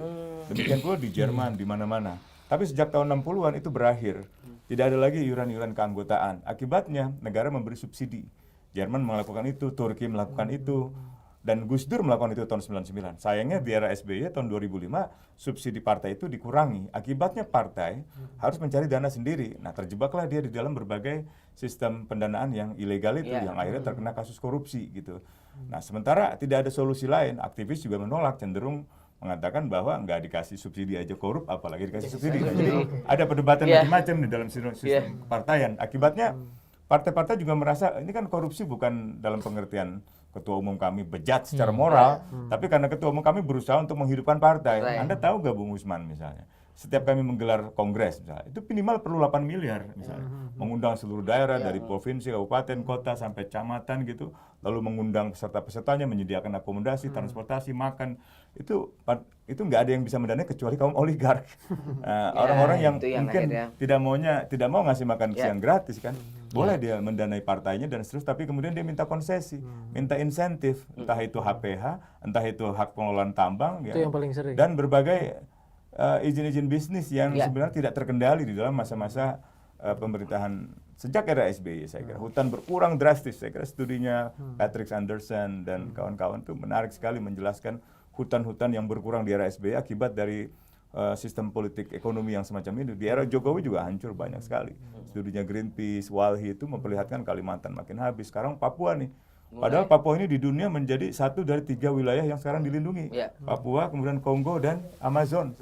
C: Demikian pula di Jerman, di mana-mana. Tapi sejak tahun 60-an itu berakhir. Tidak ada lagi iuran-iuran keanggotaan. Akibatnya negara memberi subsidi. Jerman melakukan itu, Turki melakukan itu. Dan Gus Dur melakukan itu tahun 99. Sayangnya di era SBY tahun 2005 subsidi partai itu dikurangi. Akibatnya partai harus mencari dana sendiri. Nah, terjebaklah dia di dalam berbagai sistem pendanaan yang ilegal itu yang akhirnya terkena kasus korupsi gitu. Nah, sementara tidak ada solusi lain, aktivis juga menolak, cenderung mengatakan bahwa nggak dikasih subsidi aja korup, apalagi dikasih subsidi. Jadi ada perdebatan macam-macam di dalam sistem kepartaian. Akibatnya partai-partai juga merasa ini kan korupsi bukan dalam pengertian ketua umum kami bejat secara moral, tapi karena ketua umum kami berusaha untuk menghidupkan partai. Anda tahu gak Bung Usman misalnya, setiap kami menggelar kongres misalnya, itu minimal perlu 8 miliar misalnya, mengundang seluruh daerah dari provinsi, kabupaten, kota sampai kecamatan gitu, lalu mengundang peserta-pesertanya, menyediakan akomodasi, transportasi, makan, itu nggak ada yang bisa mendanai kecuali kaum oligark, orang-orang yang mungkin tidak mau ngasih makan siang gratis kan. Boleh dia mendanai partainya dan seterusnya, tapi kemudian dia minta konsesi, minta insentif, entah itu HPH, entah itu hak pengelolaan tambang,
A: itu yang paling sering.
C: Dan berbagai izin-izin bisnis yang sebenarnya tidak terkendali di dalam masa-masa pemerintahan sejak era SBY. Saya kira hutan berkurang drastis. Saya kira studinya Patrick Anderson dan kawan-kawan itu menarik sekali menjelaskan hutan-hutan yang berkurang di era SBY akibat dari sistem politik ekonomi yang semacam ini. Di era Jokowi juga hancur banyak sekali. Studinya Greenpeace, Walhi itu memperlihatkan Kalimantan makin habis. Sekarang Papua nih. Padahal Papua ini di dunia menjadi satu dari 3 wilayah yang sekarang dilindungi. Papua, kemudian Kongo, dan Amazon.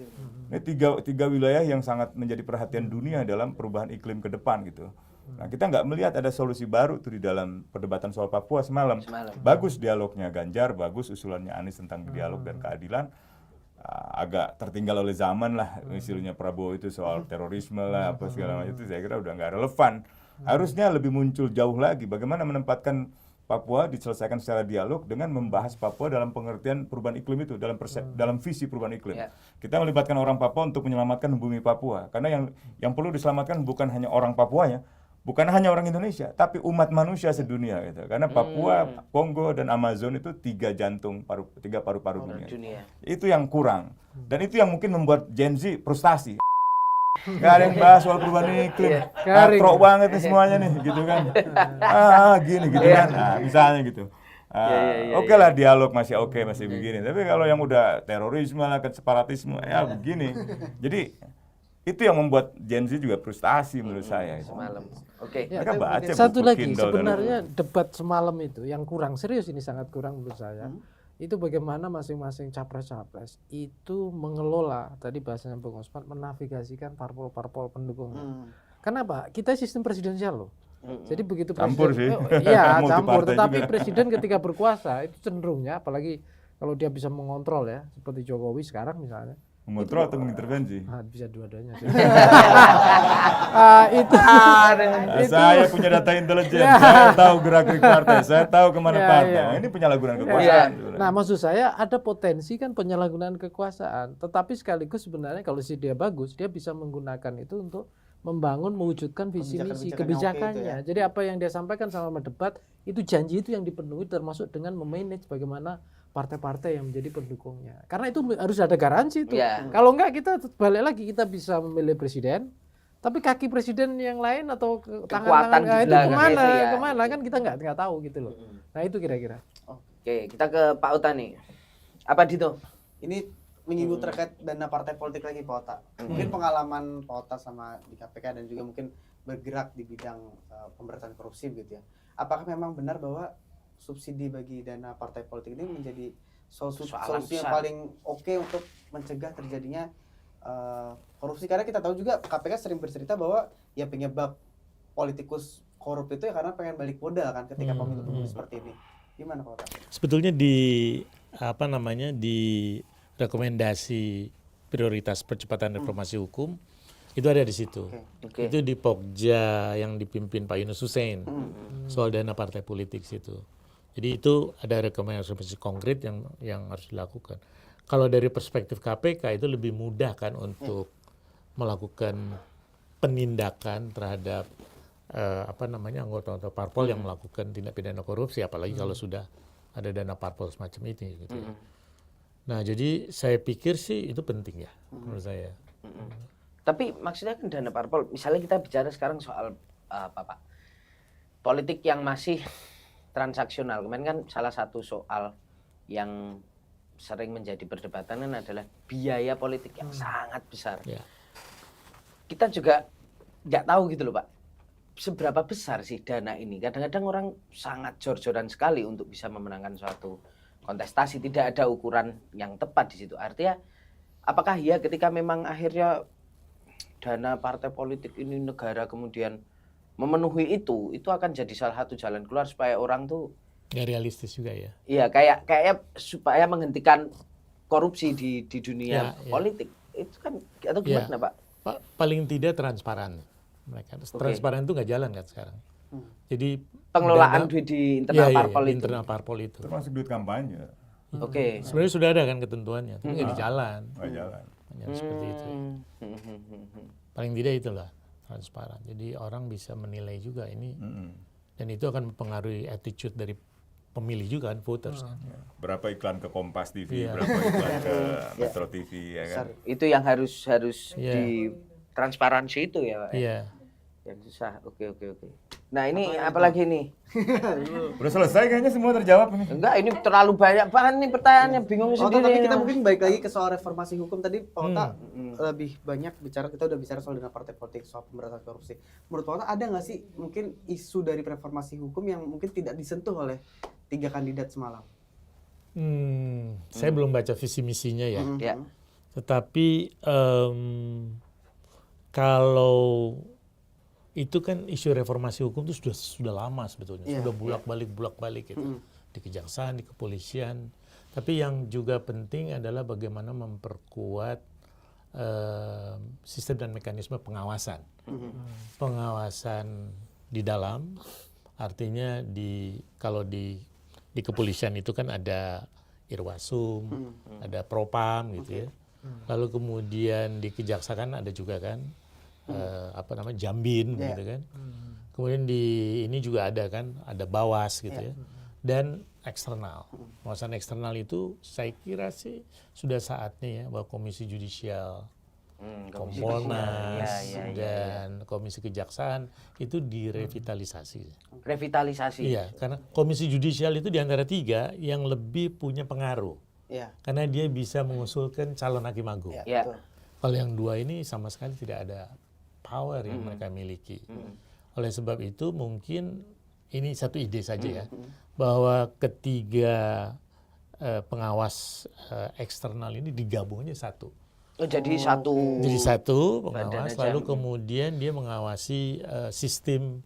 C: Ini tiga wilayah yang sangat menjadi perhatian dunia dalam perubahan iklim ke depan gitu. Nah, kita nggak melihat ada solusi baru tuh di dalam perdebatan soal Papua semalam. Bagus dialognya Ganjar, bagus usulannya Anies tentang dialog dan keadilan. Agak tertinggal oleh zaman lah, istilahnya Prabowo itu soal terorisme lah, apa segala macam itu saya kira udah nggak relevan. Harusnya lebih muncul jauh lagi bagaimana menempatkan Papua diselesaikan secara dialog dengan membahas Papua dalam pengertian perubahan iklim itu, dalam visi perubahan iklim. Kita melibatkan orang Papua untuk menyelamatkan bumi Papua, karena yang perlu diselamatkan bukan hanya orang Papuanya, bukan hanya orang Indonesia, tapi umat manusia sedunia gitu. Karena Papua, Kongo, dan Amazon itu 3 paru-paru dunia. Itu yang kurang. Dan itu yang mungkin membuat Gen Z frustasi. Gak ada yang bahas soal perubahan iklim. Trok banget nih semuanya nih, gitu kan. Gini gitu kan. Nah, misalnya gitu. Oke lah dialog masih masih begini. Tapi kalau yang udah terorisme lah, separatisme, ya begini. Jadi itu yang membuat Gen Z juga frustasi menurut saya.
B: Semalam.
A: Mereka baca satu lagi sebenarnya debat semalam itu yang kurang serius, ini sangat kurang menurut saya. Itu bagaimana masing-masing capres-capres itu mengelola, tadi bahasanya Bung Usman, menavigasikan parpol-parpol pendukung. Kenapa? Kita sistem presidensial loh. Jadi begitu
C: campur
A: presiden, campur. Tetapi juga. Presiden ketika berkuasa itu cenderungnya, apalagi kalau dia bisa mengontrol ya, seperti Jokowi sekarang misalnya.
C: Mengontrol atau mengintervensi?
A: Bisa dua-duanya.
C: Saya punya data intelijen, saya tahu gerak-gerik partai, saya tahu kemana partai. Ini penyalahgunaan kekuasaan.
A: Nah, maksud saya ada potensi kan penyalahgunaan kekuasaan, tetapi sekaligus sebenarnya kalau dia bagus, dia bisa menggunakan itu untuk membangun, mewujudkan visi misi kebijakannya. Jadi apa yang dia sampaikan selama debat itu janji itu yang dipenuhi, termasuk dengan memanage bagaimana partai-partai yang menjadi pendukungnya. Karena itu harus ada garansi itu. Kalau enggak kita balik lagi, kita bisa memilih presiden, Tapi kaki presiden yang lain atau
B: kekuatan
A: tangan
B: di
A: itu
B: belakang
A: kemana kan kita nggak tahu gitu loh. Nah itu kira-kira.
B: Oke, kita ke Pak Ota nih. Apa Dito?
E: Ini menyinggung terkait dana partai politik lagi Pak Ota. Mungkin pengalaman Pak Ota sama di KPK dan juga mungkin bergerak di bidang pemberantasan korupsi gitu ya. Apakah memang benar bahwa subsidi bagi dana partai politik ini menjadi solusi yang paling oke untuk mencegah terjadinya korupsi? Karena kita tahu juga KPK sering bercerita bahwa ya penyebab politikus korup itu ya karena pengen balik modal kan ketika pemilu seperti ini. Gimana Pak Ota?
D: Sebetulnya di rekomendasi prioritas percepatan reformasi hukum itu ada di situ. Itu di Pokja yang dipimpin Pak Yunus Hussein soal dana partai politik situ. Jadi itu ada rekomendasi konkret yang harus dilakukan. Kalau dari perspektif KPK itu lebih mudah kan untuk melakukan penindakan terhadap anggota-anggota parpol yang melakukan tindak pidana korupsi, apalagi kalau sudah ada dana parpol semacam ini gitu ya. Nah, jadi saya pikir sih itu penting ya menurut saya.
B: Tapi maksudnya kan dana parpol, misalnya kita bicara sekarang soal politik yang masih transaksional. Kemarin kan salah satu soal yang sering menjadi perdebatan adalah biaya politik yang sangat besar.
D: Ya.
B: Kita juga nggak tahu gitu loh Pak, seberapa besar sih dana ini. Kadang-kadang orang sangat jor-joran sekali untuk bisa memenangkan suatu kontestasi, tidak ada ukuran yang tepat di situ. Artinya apakah ya ketika memang akhirnya dana partai politik ini negara kemudian memenuhi itu akan jadi salah satu jalan keluar supaya orang tuh
D: nggak realistis juga ya.
B: Iya, kayak supaya menghentikan korupsi di dunia politik. Itu kan atau gimana, Pak?
D: Paling tidak transparan. Mereka transparan itu nggak jalan kan sekarang. Jadi
B: pengelolaan duit di internal parpol itu.
D: Internal parpol itu.
C: Termasuk duit kampanye.
B: Oke.
D: Sebenarnya sudah ada kan ketentuannya, tapi nggak jalan.
C: Nggak jalan.
D: Hanya seperti itu. Paling tidak itulah transparan. Jadi orang bisa menilai juga ini. Dan itu akan mempengaruhi attitude dari pemilih juga kan, voters kan.
C: Berapa iklan ke Kompas TV, berapa iklan ke Metro TV ya kan.
B: Itu yang harus di transparansi itu ya, Pak.
D: Iya.
B: Yang susah. Oke. Nah, ini apalagi nih?
C: Udah selesai kayaknya semua terjawab ini.
B: Enggak, ini terlalu banyak banget nih pertanyaannya, bingung sendiri.
E: Tapi kita mungkin balik lagi ke soal reformasi hukum tadi, Pak Ota lebih banyak bicara, kita udah bicara soal dengan partai politik, soal pemberantasan korupsi. Menurut Pak Ota ada nggak sih mungkin isu dari reformasi hukum yang mungkin tidak disentuh oleh 3 kandidat semalam?
D: Saya belum baca visi misinya ya.
B: Ya.
D: Tetapi kalau itu kan isu reformasi hukum itu sudah lama sebetulnya, sudah bolak-balik gitu. Di kejaksaan, di kepolisian. Tapi yang juga penting adalah bagaimana memperkuat sistem dan mekanisme pengawasan. Pengawasan di dalam, artinya kalau di kepolisian itu kan ada Irwasum, ada Propam gitu ya. Lalu kemudian di kejaksaan ada juga kan Jambin gitu kan. Kemudian di ini juga ada kan, ada Bawas gitu ya. Dan eksternal. Pengawasan eksternal itu saya kira sih sudah saatnya ya bahwa Komisi Judisial, Kompolnas dan Komisi Kejaksaan itu direvitalisasi.
B: Revitalisasi.
D: Iya, karena Komisi Judisial itu di antara 3 yang lebih punya pengaruh. Karena dia bisa mengusulkan calon hakim agung. Kalau yang 2 ini sama sekali tidak ada power yang mereka miliki. Oleh sebab itu mungkin ini satu ide saja ya, bahwa ketiga pengawas eksternal ini digabungnya satu.
B: Jadi satu
D: pengawas, lalu kemudian dia mengawasi sistem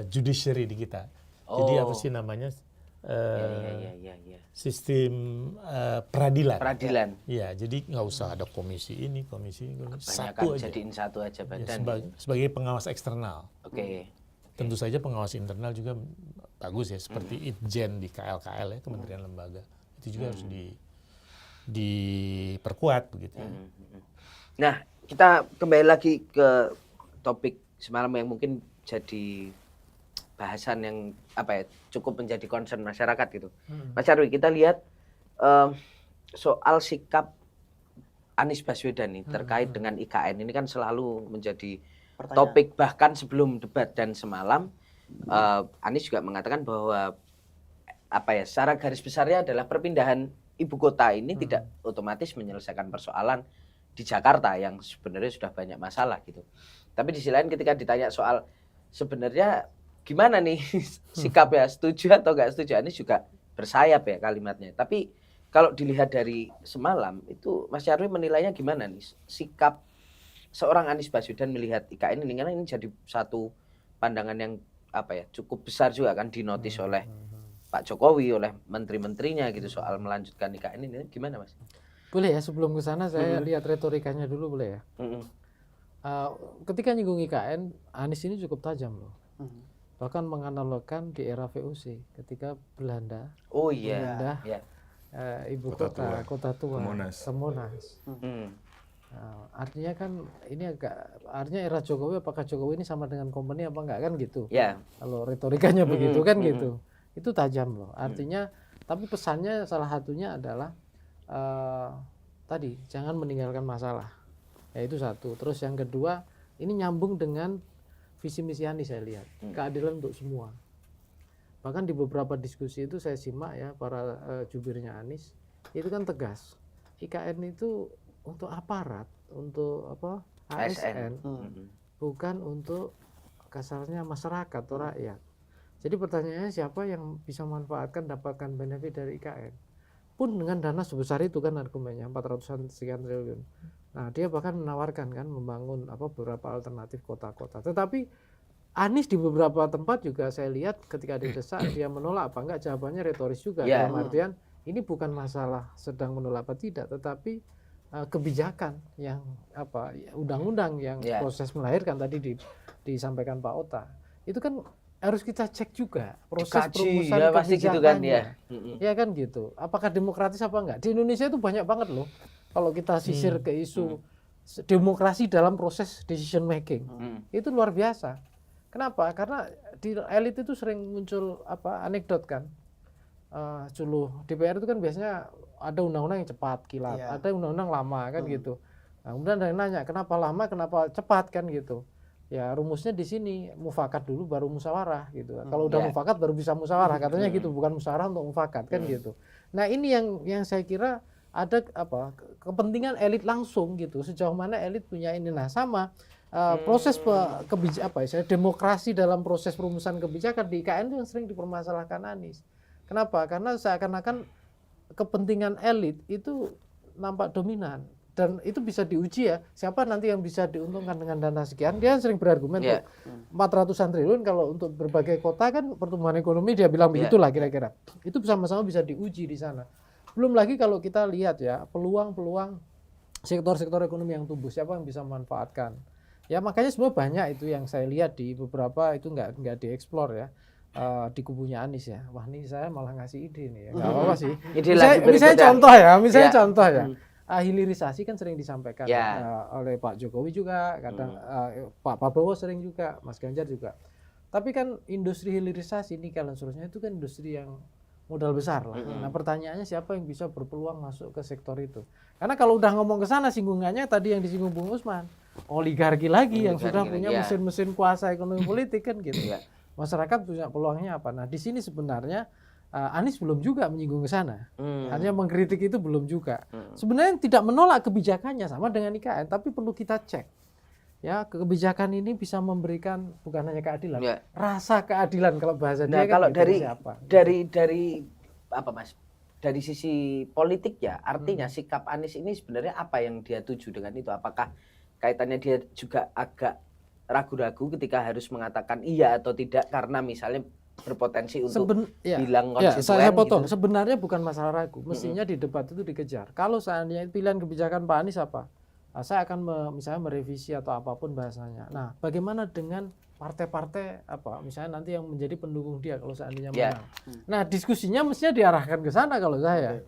D: judiciary di kita. Jadi apa sih namanya? Sistem peradilan. Ya, jadi nggak usah ada komisi ini, satu aja.
B: Jadiin satu aja badan.
D: Sebagai pengawas eksternal.
B: Oke.
D: Tentu saja pengawas internal juga bagus ya, seperti Itjen di KLKL ya, Kementerian Lembaga. Itu juga harus diperkuat begitu.
B: Nah, kita kembali lagi ke topik semalam yang mungkin jadi bahasan yang cukup menjadi concern masyarakat gitu. Mas Nyarwi, kita lihat soal sikap Anies Baswedan nih terkait dengan IKN ini kan selalu menjadi
E: Pertanyaan.
B: topik, bahkan sebelum debat dan semalam Anies juga mengatakan bahwa secara garis besarnya adalah perpindahan ibu kota ini tidak otomatis menyelesaikan persoalan di Jakarta yang sebenarnya sudah banyak masalah gitu. Tapi di sisi lain ketika ditanya soal sebenarnya gimana nih sikapnya, setuju atau nggak setuju, Anies juga bersayap ya kalimatnya. Tapi kalau dilihat dari semalam itu Mas Nyarwi menilainya gimana nih sikap seorang Anies Baswedan melihat IKN ini, karena ini jadi satu pandangan yang cukup besar juga kan dinotis oleh Pak Jokowi, oleh menteri-menterinya gitu soal melanjutkan IKN ini, gimana Mas?
A: Boleh ya, sebelum ke sana saya lihat retorikanya dulu, boleh ya? Ketika nyinggung IKN, Anies ini cukup tajam loh. Bahkan menganalogkan di era VOC ketika Belanda memindah ibu kota tua ke Monas. Artinya kan ini artinya era Jokowi, apakah Jokowi ini sama dengan company apa enggak kan gitu. Kalau retorikanya begitu kan gitu. Itu tajam loh. Artinya tapi pesannya salah satunya adalah tadi jangan meninggalkan masalah. Ya itu satu. Terus yang kedua, ini nyambung dengan visi misi Anies saya lihat. Keadilan untuk semua. Bahkan di beberapa diskusi itu saya simak ya para jubirnya Anies, itu kan tegas. IKN itu untuk aparat, untuk ASN, bukan untuk kasarnya masyarakat atau rakyat. Jadi pertanyaannya siapa yang bisa manfaatkan, dapatkan benefit dari IKN? Pun dengan dana sebesar itu kan argumennya 400-an sekian triliun. Nah dia bahkan menawarkan kan membangun beberapa alternatif kota-kota. Tetapi Anies di beberapa tempat juga saya lihat ketika didesak dia menolak apa enggak, jawabannya retoris juga. Dalam artian ini bukan masalah sedang menolak apa tidak, tetapi kebijakan yang undang-undang yang proses melahirkan tadi disampaikan Pak Ota. Itu kan harus kita cek juga proses perumusan kebijakannya. Ya kan gitu. Apakah demokratis apa enggak? Di Indonesia itu banyak banget loh. Kalau kita sisir ke isu demokrasi dalam proses decision making. Itu luar biasa. Kenapa? Karena di elit itu sering muncul anekdot kan. DPR itu kan biasanya ada undang-undang yang cepat, kilat, ada undang-undang lama kan gitu. Nah, kemudian ada yang nanya, kenapa lama, kenapa cepat kan gitu. Ya rumusnya di sini, mufakat dulu baru musyawarah gitu. Kalau udah mufakat baru bisa musyawarah, katanya gitu, bukan musyawarah untuk mufakat kan gitu. Nah, ini yang saya kira ada kepentingan elit langsung gitu. Sejauh mana elit punya ini. Nah, sama proses demokrasi dalam proses perumusan kebijakan di IKN itu yang sering dipermasalahkan Anies. Kenapa? Karena seakan-akan kepentingan elit itu nampak dominan dan itu bisa diuji ya. Siapa nanti yang bisa diuntungkan dengan dana sekian? Dia sering berargumen tuh 400-an triliun kalau untuk berbagai kota kan pertumbuhan ekonomi dia bilang begitulah kira-kira. Itu sama-sama bisa diuji di sana. Belum lagi kalau kita lihat ya peluang-peluang sektor-sektor ekonomi yang tumbuh, siapa yang bisa memanfaatkan? Ya makanya sebenarnya banyak itu yang saya lihat di beberapa itu nggak dieksplor ya di kubunya Anies ya. Wah ini saya malah ngasih ide nih ya. Nggak apa-apa sih. Misalnya contoh ya. Hilirisasi kan sering disampaikan oleh Pak Jokowi juga, kadang Pak Prabowo sering juga, Mas Ganjar juga. Tapi kan industri hilirisasi nikel dan seterusnya itu kan industri yang modal besar lah. Nah pertanyaannya siapa yang bisa berpeluang masuk ke sektor itu? Karena kalau udah ngomong ke sana singgungannya tadi yang disinggung Bung Usman, oligarki lagi yang sudah punya mesin-mesin kuasa ekonomi politik kan gitu. Masyarakat punya peluangnya apa? Nah di sini sebenarnya Anies belum juga menyinggung ke sana. Hanya mengkritik itu belum juga. Sebenarnya tidak menolak kebijakannya sama dengan IKN, tapi perlu kita cek. Ya, kebijakan ini bisa memberikan bukan hanya keadilan, rasa keadilan kalau bahasa dia
B: kalau
A: kan
B: dari
A: siapa?
B: Dari apa Mas? Dari sisi politik ya, artinya sikap Anies ini sebenarnya apa yang dia tuju dengan itu? Apakah kaitannya dia juga agak ragu-ragu ketika harus mengatakan iya atau tidak karena misalnya berpotensi untuk bilang konstituen
A: saya potong. Gitu. Sebenarnya bukan masalah ragu, mestinya di debat itu dikejar. Kalau seandainya pilihan kebijakan Pak Anies apa? Saya akan misalnya merevisi atau apapun bahasanya. Nah, bagaimana dengan partai-partai misalnya nanti yang menjadi pendukung dia kalau seandainya menang. Nah, diskusinya mestinya diarahkan ke sana kalau saya.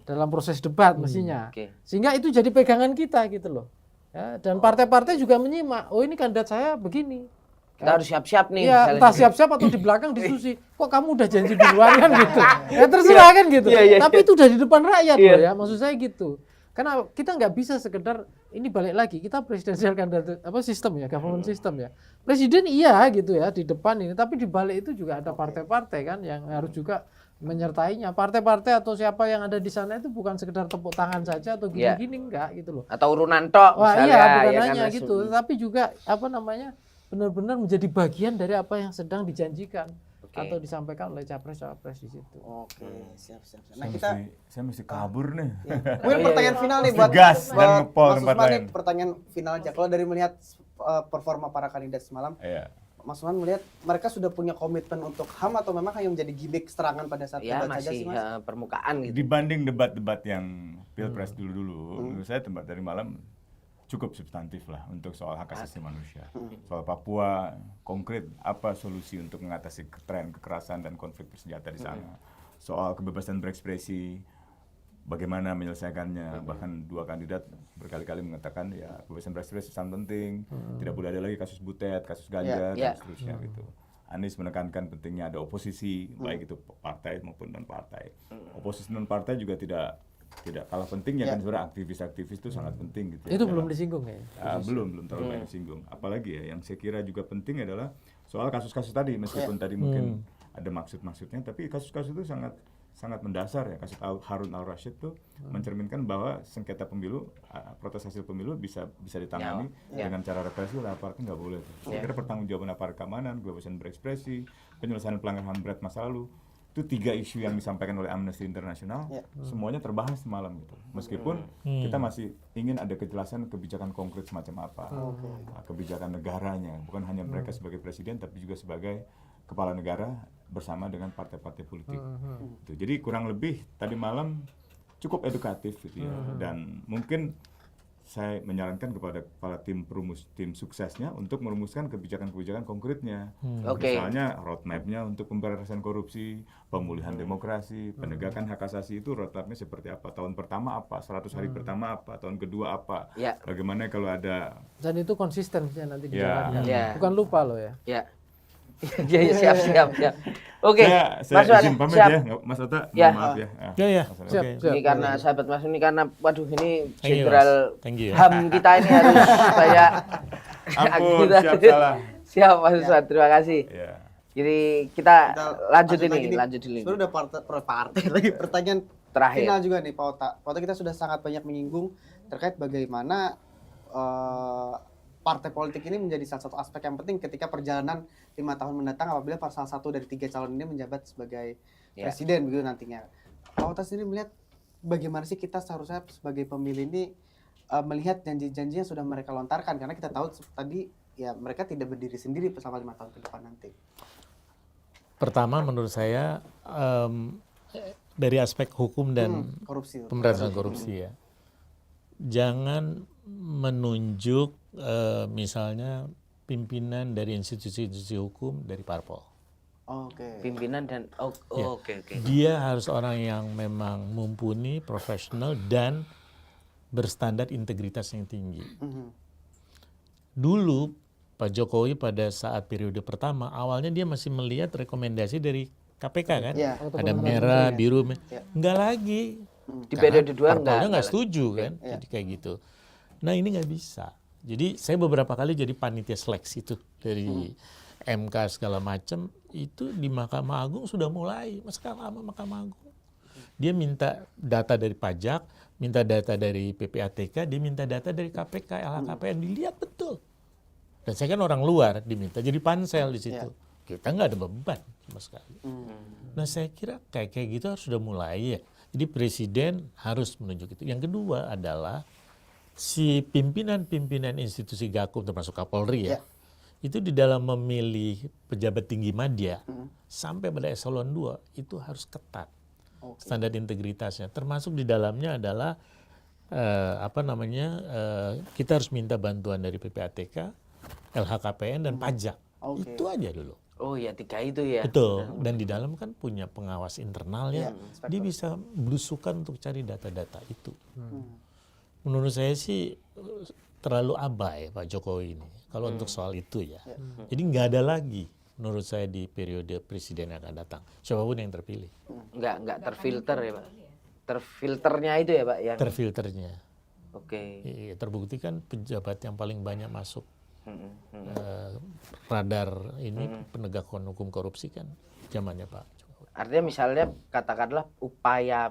A: Dalam proses debat mestinya. Sehingga itu jadi pegangan kita gitu loh. Ya, dan partai-partai juga menyimak, oh ini kandidat saya begini.
B: Kita harus siap-siap nih.
A: Ya, entah siap-siap atau di belakang diskusi. Kok kamu udah janji duluan kan gitu. Ya terserah kan gitu. Tapi itu udah di depan rakyat loh ya, maksud saya gitu. Karena kita nggak bisa sekedar ini balik lagi kita presidensial candidate sistem ya, government system ya. Presiden iya gitu ya di depan ini, tapi di balik itu juga ada partai-partai kan yang harus juga menyertainya. Partai-partai atau siapa yang ada di sana itu bukan sekedar tepuk tangan saja atau gini-gini enggak gitu loh.
B: Atau urunan tok
A: Wah
B: misalnya.
A: iya bukan
B: ya
A: hanya
B: kan,
A: gitu, tapi juga benar-benar menjadi bagian dari apa yang sedang dijanjikan atau disampaikan oleh capres-capres di situ.
E: Oke, siap.
C: Nah, saya mesti kabur nih.
E: Mungkin pertanyaan final nih buat
C: gas dan ngepol
E: Mas
C: tempat
E: Usman nih,
C: lain.
E: pertanyaan final aja. Kalau dari melihat performa para kandidat semalam, Mas Usman melihat mereka sudah punya komitmen untuk HAM atau memang hanya menjadi gimmick serangan pada saat debat saja sih, Mas?
B: Permukaan gitu.
C: Dibanding debat-debat yang pilpres dulu, menurut saya debat dari malam cukup substantif lah untuk soal hak asasi manusia. Soal Papua, konkret apa solusi untuk mengatasi tren kekerasan dan konflik bersenjata di sana. Soal kebebasan berekspresi, bagaimana menyelesaikannya. Bahkan dua kandidat berkali-kali mengatakan ya kebebasan berekspresi sangat penting, tidak boleh ada lagi kasus Butet, kasus Ganjar, dan seterusnya gitu. Anies menekankan pentingnya ada oposisi, baik itu partai maupun non-partai. Oposisi non-partai juga tidak kalah pentingnya kan, sebenarnya aktivis-aktivis itu sangat penting gitu.
A: Itu belum disinggung ya?
C: Belum terlalu banyak disinggung. Apalagi ya yang saya kira juga penting adalah soal kasus-kasus tadi, meskipun tadi mungkin ada maksud-maksudnya, tapi kasus-kasus itu sangat mendasar ya. Kasus Harun Al-Rashid tuh mencerminkan bahwa sengketa pemilu, protes hasil pemilu bisa ditangani dengan cara represi oleh aparat, nggak boleh tuh. Saya kira pertanggungjawaban aparat keamanan, kebebasan berekspresi, penyelesaian pelanggaran HAM berat masa lalu, itu 3 isu yang disampaikan oleh Amnesty International, semuanya terbahas semalam gitu. Meskipun kita masih ingin ada kejelasan kebijakan konkret semacam apa, kebijakan negaranya, bukan hanya mereka sebagai presiden, tapi juga sebagai kepala negara bersama dengan partai-partai politik. Gitu. Jadi kurang lebih tadi malam cukup edukatif gitu ya, dan mungkin saya menyarankan kepada kepala tim suksesnya untuk merumuskan kebijakan-kebijakan konkretnya. Misalnya roadmap-nya untuk pemberantasan korupsi, pemulihan demokrasi, penegakan hak asasi itu roadmap-nya seperti apa? Tahun pertama apa? 100 hari pertama apa? Tahun kedua apa? Bagaimana kalau ada...
A: Dan itu konsisten nanti dijalankan. Bukan lupa loh ya.
B: Ya, siap. Oke,
C: saya izin pamit ya, Mas Ota. Maaf ya.
A: Siap.
B: Ini karena sahabat Mas, ini karena waduh ini jenderal HAM kita ini harus banyak.
C: Ampun, siap salah.
B: Siap Mas Usman, terima kasih. Jadi kita lanjut ini.
E: Sudah udah partai lagi pertanyaan terakhir. Final juga nih Pak Ota. Pak Ota, kita sudah sangat banyak menyinggung terkait bagaimana partai politik ini menjadi salah satu aspek yang penting ketika perjalanan 5 tahun mendatang apabila salah satu dari 3 calon ini menjabat sebagai presiden begitu nantinya. Pak Ota sendiri melihat bagaimana sih kita seharusnya sebagai pemilih ini melihat janji-janji yang sudah mereka lontarkan, karena kita tahu tadi ya mereka tidak berdiri sendiri selama 5 tahun ke depan nanti.
D: Pertama menurut saya dari aspek hukum dan pemberantasan korupsi ya. Jangan menunjuk misalnya pimpinan dari institusi-institusi hukum dari parpol.
B: Pimpinan dan oke.
D: Dia harus orang yang memang mumpuni, profesional dan berstandar integritas yang tinggi. Dulu Pak Jokowi pada saat periode pertama awalnya dia masih melihat rekomendasi dari KPK kan, ada merah, biru, enggak lagi.
B: Di periode 2
D: nggak setuju kan, jadi kayak gitu. Nah ini nggak bisa. Jadi saya beberapa kali jadi panitia seleksi tuh dari MK segala macam, itu di Mahkamah Agung sudah mulai sekarang lama Mahkamah Agung. Dia minta data dari pajak, minta data dari PPATK, dia minta data dari KPK, LHKPN, dilihat betul. Dan saya kan orang luar, diminta jadi pansel di situ. Kita nggak ada beban sama sekali. Nah saya kira kayak gitu harus sudah mulai ya. Jadi presiden harus menunjuk itu. Yang kedua adalah si pimpinan-pimpinan institusi Gakum termasuk Kapolri ya, itu di dalam memilih pejabat tinggi madya sampai pada eselon 2 itu harus ketat standar integritasnya. Termasuk di dalamnya adalah kita harus minta bantuan dari PPATK, LHKPN dan pajak. Itu aja dulu.
B: Oh ya 3 itu ya.
D: Betul. Dan di dalam kan punya pengawas internal ya. Dia bisa belusukan untuk cari data-data itu. Menurut saya sih terlalu abai Pak Jokowi ini kalau untuk soal itu ya. Jadi nggak ada lagi menurut saya di periode presiden yang akan datang, siapapun yang terpilih.
B: Nggak terfilter ya Pak. Terfilternya itu ya Pak yang.
D: Terfilternya.
B: Oke.
D: Iya, terbukti kan pejabat yang paling banyak masuk radar ini penegakan hukum korupsi kan zamannya Pak Jokowi.
B: Artinya misalnya katakanlah upaya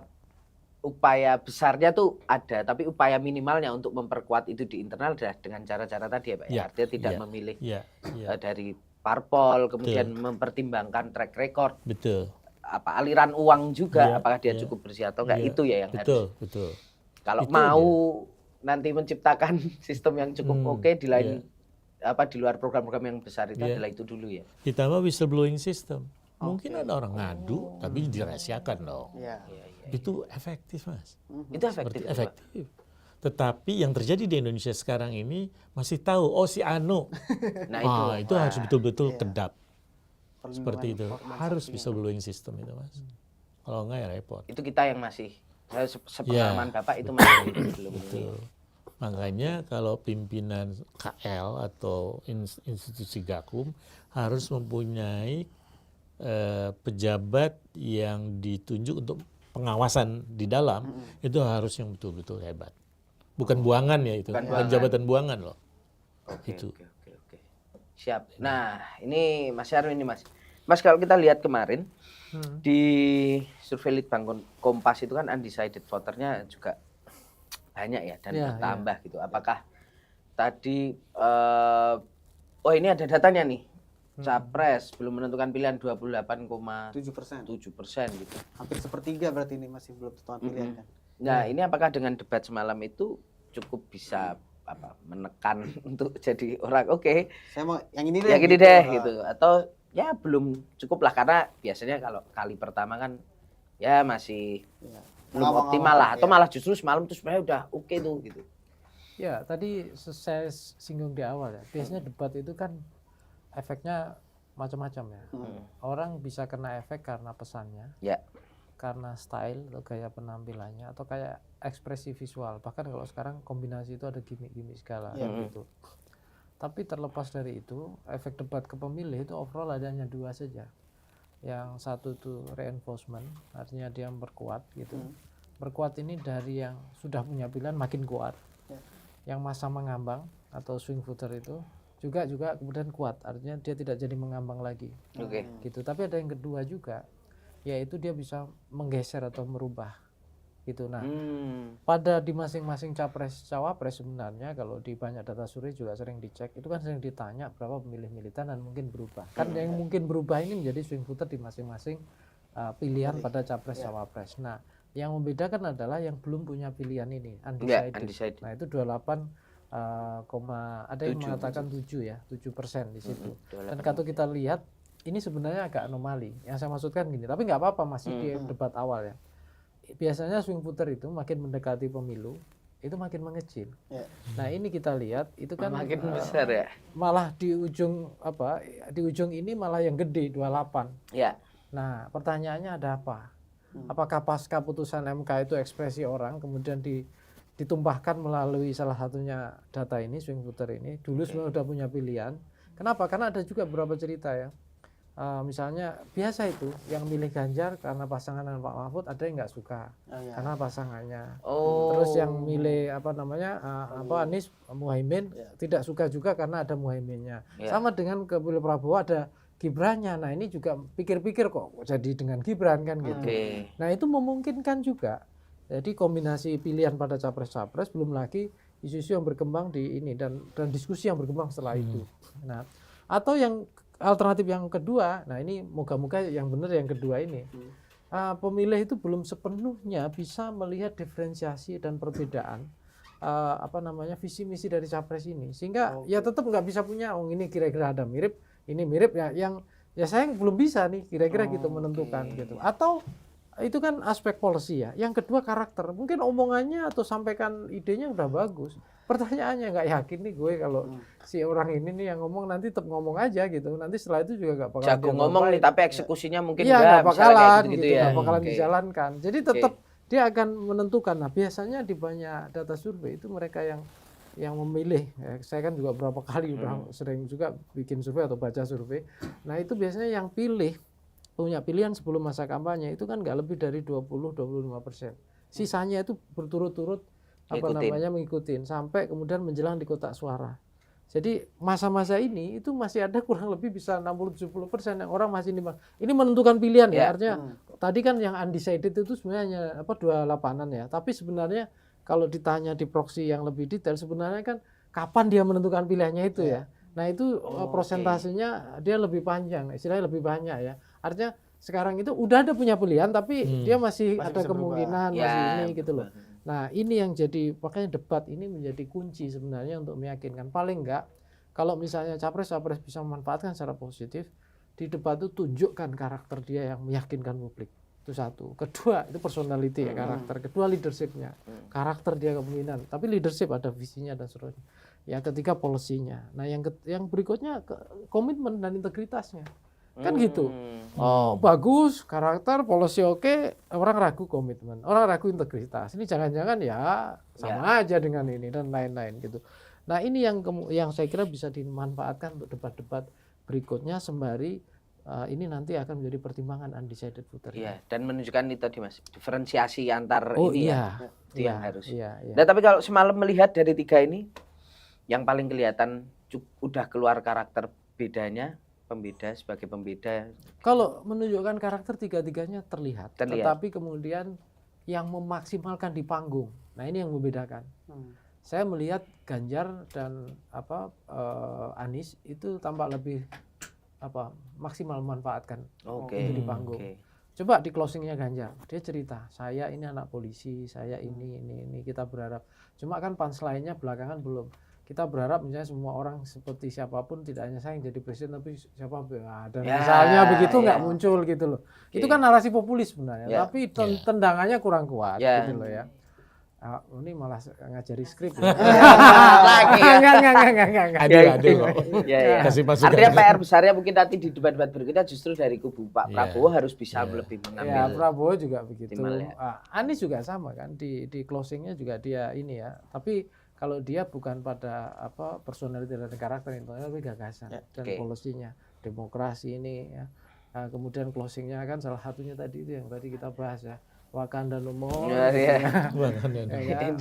B: besarnya tuh ada, tapi upaya minimalnya untuk memperkuat itu di internal adalah dengan cara-cara tadi ya Pak.
D: Ya,
B: Artinya tidak
D: ya,
B: memilih
D: ya.
B: dari parpol, kemudian mempertimbangkan track record,
D: Betul.
B: aliran uang juga,
D: Ya,
B: apakah dia
D: ya.
B: cukup bersih atau enggak,
D: Ya,
B: itu ya yang harus.
D: betul.
B: Kalau
D: Itu
B: mau nanti menciptakan sistem yang cukup oke di lain di luar program-program yang besar itu adalah itu dulu ya.
D: Ditambah whistleblowing system. Mungkin ada orang ngadu tapi dirahasiakan dong.
E: Iya.
D: Itu efektif Mas.
B: Itu efektif. Pak.
D: Efektif. Tetapi yang terjadi di Indonesia sekarang ini masih tahu si Anu.
B: Nah,
D: itu harus betul-betul kedap. Seperti itu. Harus whistleblowing system itu Mas. Kalau enggak ya repot.
B: Itu kita yang masih sepengalaman Bapak itu masih belum.
D: Betul. Makanya kalau pimpinan KL atau institusi Gakum harus mempunyai pejabat yang ditunjuk untuk pengawasan di dalam, itu harus yang betul-betul hebat. Bukan buangan ya itu, bukan jabatan buangan loh.
B: Oke.
D: Itu.
B: Oke. Siap. Nah, ini Mas Yarwi ini Mas. Mas kalau kita lihat kemarin di survei Litbang Kompas itu kan undecided voternya juga banyak ya dan bertambah gitu. Apakah tadi ini ada datanya nih. Capres belum menentukan pilihan 28,7% gitu.
E: Hampir sepertiga berarti ini masih belum tentukan pilihan kan.
B: Nah, ini apakah dengan debat semalam itu cukup bisa menekan untuk jadi orang
E: saya mau yang ini
B: deh gitu atau ya belum cukup lah karena biasanya kalau kali pertama kan ya masih belum optimal lah atau malah justru semalam tuh sebenarnya udah tuh gitu.
A: Ya, tadi saya singgung di awal ya. Biasanya debat itu kan efeknya macam-macam ya. Orang bisa kena efek karena pesannya.
B: Ya.
A: Karena style atau gaya penampilannya atau kayak ekspresi visual. Bahkan kalau sekarang kombinasi itu ada gimmick-gimmick segala gitu. Tapi terlepas dari itu, efek debat ke pemilih itu overall adanya dua saja. Yang satu itu reinforcement, artinya dia memperkuat gitu. Perkuat ini dari yang sudah punya pilihan makin kuat. Yang masa mengambang atau swing voter itu juga kemudian kuat, artinya dia tidak jadi mengambang lagi. Gitu. Tapi ada yang kedua juga, yaitu dia bisa menggeser atau merubah gitu. Nah, pada di masing-masing capres cawapres sebenarnya kalau di banyak data survei juga sering dicek, itu kan sering ditanya berapa pemilih militan dan mungkin berubah. Kan yang mungkin berubah ini menjadi swing voter di masing-masing pilihan pada capres cawapres. Nah, yang membedakan adalah yang belum punya pilihan ini undecided. Nah, itu 28 ada yang mengatakan 7% di situ. Dan kalau kita lihat ini sebenarnya agak anomali. Yang saya maksudkan gini, tapi nggak apa-apa masih di debat awal ya. Biasanya swing voter itu makin mendekati pemilu itu makin mengecil. Nah, ini kita lihat itu kan
B: makin besar ya.
A: Malah di ujung ini malah yang gede 28.
B: Ya.
A: Nah, pertanyaannya ada apa? Apakah pasca putusan MK itu ekspresi orang kemudian ditumpahkan melalui salah satunya data ini, swing voter ini, dulu sebenarnya sudah punya pilihan. Kenapa? Karena ada juga beberapa cerita ya. Misalnya biasa itu yang milih Ganjar karena pasangan dengan Pak Mahfud, ada yang nggak suka karena pasangannya. Terus yang milih Anies Muhaimin tidak suka juga karena ada Muhaiminnya. Sama dengan ke Prabowo ada Gibrannya. Nah, ini juga pikir-pikir kok jadi dengan Gibran kan gitu. Nah, itu memungkinkan juga. Jadi kombinasi pilihan pada capres-capres, belum lagi isu-isu yang berkembang di ini dan diskusi yang berkembang setelah itu. Nah, atau yang alternatif yang kedua, nah ini moga-moga yang benar yang kedua ini. Pemilih itu belum sepenuhnya bisa melihat diferensiasi dan perbedaan visi misi dari capres ini. Sehingga ya tetap nggak bisa punya ini kira-kira ada mirip, ini mirip ya yang saya belum bisa nih kira-kira gitu menentukan gitu. Atau itu kan aspek policy ya. Yang kedua karakter. Mungkin omongannya atau sampaikan idenya udah bagus. Pertanyaannya nggak yakin nih gue kalau si orang ini nih yang ngomong nanti tetap ngomong aja gitu. Nanti setelah itu juga nggak bakalan
B: jago ngomong nih tapi eksekusinya mungkin
A: nggak bakalan
B: gitu
A: ya. Nggak bakalan dijalankan. Jadi tetap dia akan menentukan. Nah, biasanya di banyak data survei itu mereka yang memilih. Saya kan juga berapa kali udah sering juga bikin survei atau baca survei. Nah, itu biasanya yang punya pilihan sebelum masa kampanye itu kan nggak lebih dari 20-25%. Sisanya itu berturut-turut mengikutin sampai kemudian menjelang di kotak suara. Jadi masa-masa ini itu masih ada kurang lebih bisa 60-70% yang orang masih nimbang. Ini menentukan pilihan ya, artinya tadi kan yang undecided itu sebenarnya hanya 28-an ya. Tapi sebenarnya kalau ditanya di proxy yang lebih detail sebenarnya kan kapan dia menentukan pilihannya itu ya. Nah itu prosentasenya dia lebih panjang, istilahnya lebih banyak ya. Artinya sekarang itu udah ada punya pilihan tapi dia masih ada kemungkinan masih ini gitu loh. Nah ini yang jadi makanya debat ini menjadi kunci sebenarnya untuk meyakinkan. Paling enggak kalau misalnya capres bisa memanfaatkan secara positif di debat itu tunjukkan karakter dia yang meyakinkan publik. Itu satu. Kedua itu personality ya karakter. Kedua leadershipnya, karakter dia kemungkinan. Tapi leadership ada visinya dan seterusnya. Yang ketiga polisinya. Nah yang berikutnya komitmen dan integritasnya. Kan gitu. Bagus, karakter, polisi oke, orang ragu komitmen, orang ragu integritas. Ini jangan-jangan ya sama aja dengan ini dan lain-lain gitu. Nah ini yang saya kira bisa dimanfaatkan untuk debat-debat berikutnya sembari ini nanti akan menjadi pertimbangan undecided voter.
B: Iya, dan menunjukkan itu tadi Mas, diferensiasi antar
A: itu
B: yang harus. Nah, tapi kalau semalam melihat dari 3 ini yang paling kelihatan udah keluar karakter bedanya, pembeda sebagai pembeda.
A: Kalau menunjukkan karakter tiga-tiganya terlihat. Tetapi kemudian yang memaksimalkan di panggung. Nah, ini yang membedakan. Saya melihat Ganjar dan Anies itu tampak lebih maksimal memanfaatkan itu di panggung. Coba di closingnya Ganjar, dia cerita, saya ini anak polisi, saya ini kita berharap. Cuma kan punchline-nya belakangan belum. Kita berharap misalnya semua orang seperti siapapun, tidak hanya saya yang jadi presiden tapi siapa dan misalnya begitu nggak muncul gitu loh. Itu kan narasi populis sebenarnya, tapi tendangannya kurang kuat gitu loh ya. Ini malah ngajari skrip ya.
B: Lagi ya.
D: Adil.
B: Kasih masukan. Artinya PR besarnya mungkin nanti di debat-debat berikutnya justru dari kubu Pak Prabowo harus bisa lebih mengambil.
A: Ya, Prabowo juga begitu. Anies juga sama kan di closingnya juga dia ini ya. Tapi kalau dia bukan pada personality dan karakter itu, tapi gagasan dan polisinya, demokrasi ini ya. Kemudian closingnya kan salah satunya tadi itu yang tadi kita bahas ya. Wakanda no more.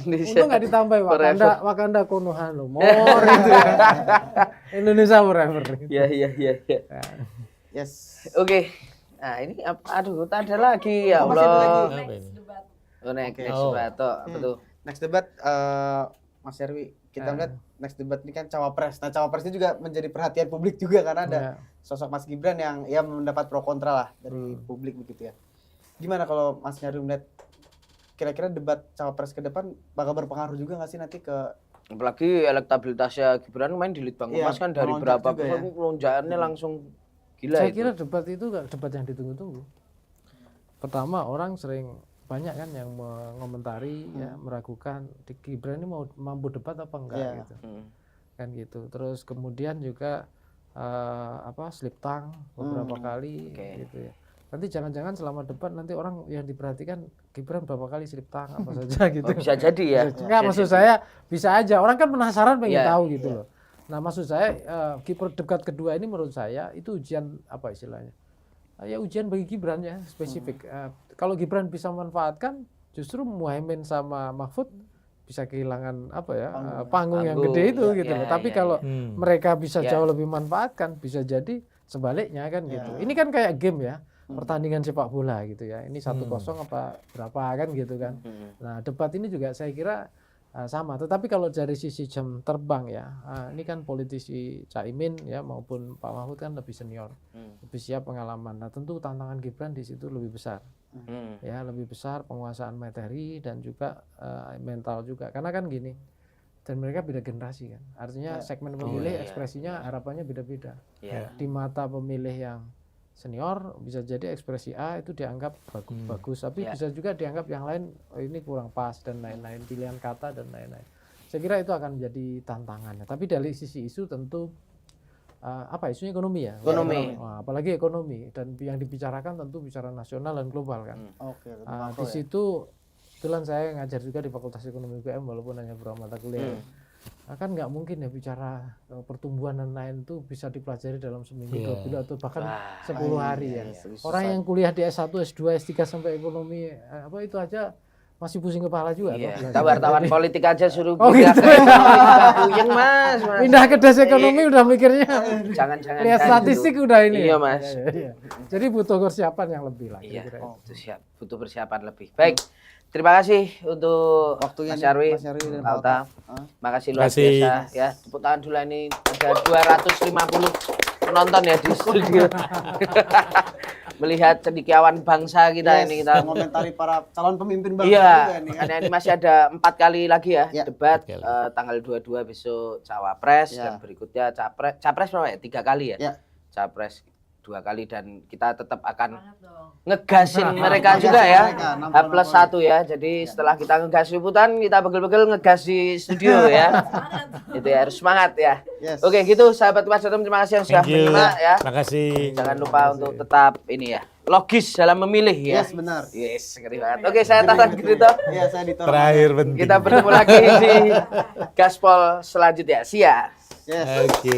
A: Untung nggak ditambah Wakanda Konoha no more itu ya. Indonesia forever.
B: Iya.
E: Yes.
B: Oke. Nah, ini ada lagi ya Allah. Next debat. Apa tuh?
E: Next debat Mas Yarwi, kita lihat next debat ini kan cawapres. Nah, cawapres ini juga menjadi perhatian publik juga karena ada sosok Mas Gibran yang mendapat pro kontra lah dari publik begitu ya. Gimana kalau Mas Yarwi melihat kira-kira debat cawapres ke depan bakal berpengaruh juga nggak sih nanti ke
B: apalagi elektabilitasnya Gibran main di Litbang Kompas kan dari berapa lonjakannya langsung gila.
A: Saya kira debat itu debat yang ditunggu-tunggu. Pertama orang sering banyak kan yang mengomentari ya meragukan Gibran ini mau mampu debat apa enggak gitu. Kan gitu. Terus kemudian juga slip tongue beberapa kali gitu ya. Nanti jangan-jangan selama debat nanti orang yang diperhatikan Gibran berapa kali slip tongue apa saja gitu.
B: Bisa jadi ya.
A: Enggak, maksud saya bisa aja. Orang kan penasaran pengen tahu gitu loh. Nah, maksud saya debat kedua ini menurut saya itu ujian apa istilahnya? Ya ujian bagi Gibran ya, spesifik. Kalau Gibran bisa memanfaatkan justru Muhaimin sama Mahfud bisa kehilangan panggung yang gede itu gitu loh. Tapi kalau mereka bisa jauh lebih memanfaatkan, bisa jadi sebaliknya kan gitu. Ini kan kayak game ya. Pertandingan sepak bola gitu ya. Ini 1-0 apa berapa kan gitu kan. Nah, debat ini juga saya kira sama. Tetapi kalau dari sisi jam terbang ya, ini kan politisi Caimin ya maupun Pak Mahfud kan lebih senior, lebih siap pengalaman. Nah, tentu tantangan Gibran di situ lebih besar. Ya, lebih besar penguasaan materi dan juga mental juga. Karena kan gini, dan mereka beda generasi kan. Artinya segmen pemilih ekspresinya harapannya beda-beda. Di mata pemilih yang senior bisa jadi ekspresi A itu dianggap bagus, tapi bisa juga dianggap yang lain ini kurang pas dan lain-lain, pilihan kata dan lain-lain. Saya kira itu akan menjadi tantangannya. Tapi dari sisi isu tentu isunya ekonomi ya.
B: Ekonomi.
A: Apalagi ekonomi dan yang dibicarakan tentu bicara nasional dan global kan. Di situ kebetulan saya ngajar juga di Fakultas Ekonomi UGM walaupun hanya beberapa mata kuliah. Kan nggak mungkin ya bicara pertumbuhan dan lain itu bisa dipelajari dalam seminggu, 2 bulan atau bahkan 10 hari ya. Orang yang kuliah di S1, S2, S3 sampai ekonomi itu aja masih pusing kepala juga.
B: Iya,
A: toh.
B: wartawan politik aja suruh
A: Oh,
B: pindah
A: gitu
B: ke
A: ya.
B: ekonomi, puyeng mas.
A: Pindah ke des ekonomi udah mikirnya
B: Jangan-jangan.
A: lihat statistik udah ini.
B: Iya
A: ya.
B: mas.
A: Iya. Jadi butuh persiapan yang lebih lah.
B: Iya,
A: kira-kira.
B: butuh persiapan lebih. Baik, terima kasih untuk
E: Waktunya
B: Mas
E: nih,
B: Nyarwi,
E: Mas Nyarwi dan
B: Pak
E: Pak
B: Uta. Makasih luar
D: Terima kasih.
B: biasa ya. Tepuk tangan dulu, ini ada 250 penonton ya di studio. Melihat cendekiawan bangsa kita ini kita.
E: Mengomentari para calon pemimpin bangsa
B: Iya,
E: juga nih.
B: karena ini masih ada 4 kali lagi ya,
E: Ya,
B: debat
D: 4 kali.
B: tanggal 22 besok Cawapres
E: Ya.
B: dan berikutnya Capres berapa ya? 3 kali ya?
E: Ya.
B: Capres 2 kali dan kita tetap akan ngegasin mereka
E: Ngegasin
B: juga ya.
E: mereka,
B: H+1 ya. Jadi setelah kita ngegas liputan, kita begel-begel ngegas di studio ya. Itu ya, harus semangat ya.
E: Yes.
B: Oke, gitu sahabat Mas Dotem, terima kasih yang sudah
D: Thank you.
B: menyimak ya.
D: Terima kasih.
B: Jangan lupa untuk tetap ini ya, logis dalam memilih ya.
E: Yes, benar.
B: Yes, ngeri banget. Oke, saya Tatan Grito.
E: Iya, saya Dito.
D: Terakhir penting.
B: Kita bertemu lagi di Gaspol selanjutnya. Siap.
E: Yes.
D: Oke.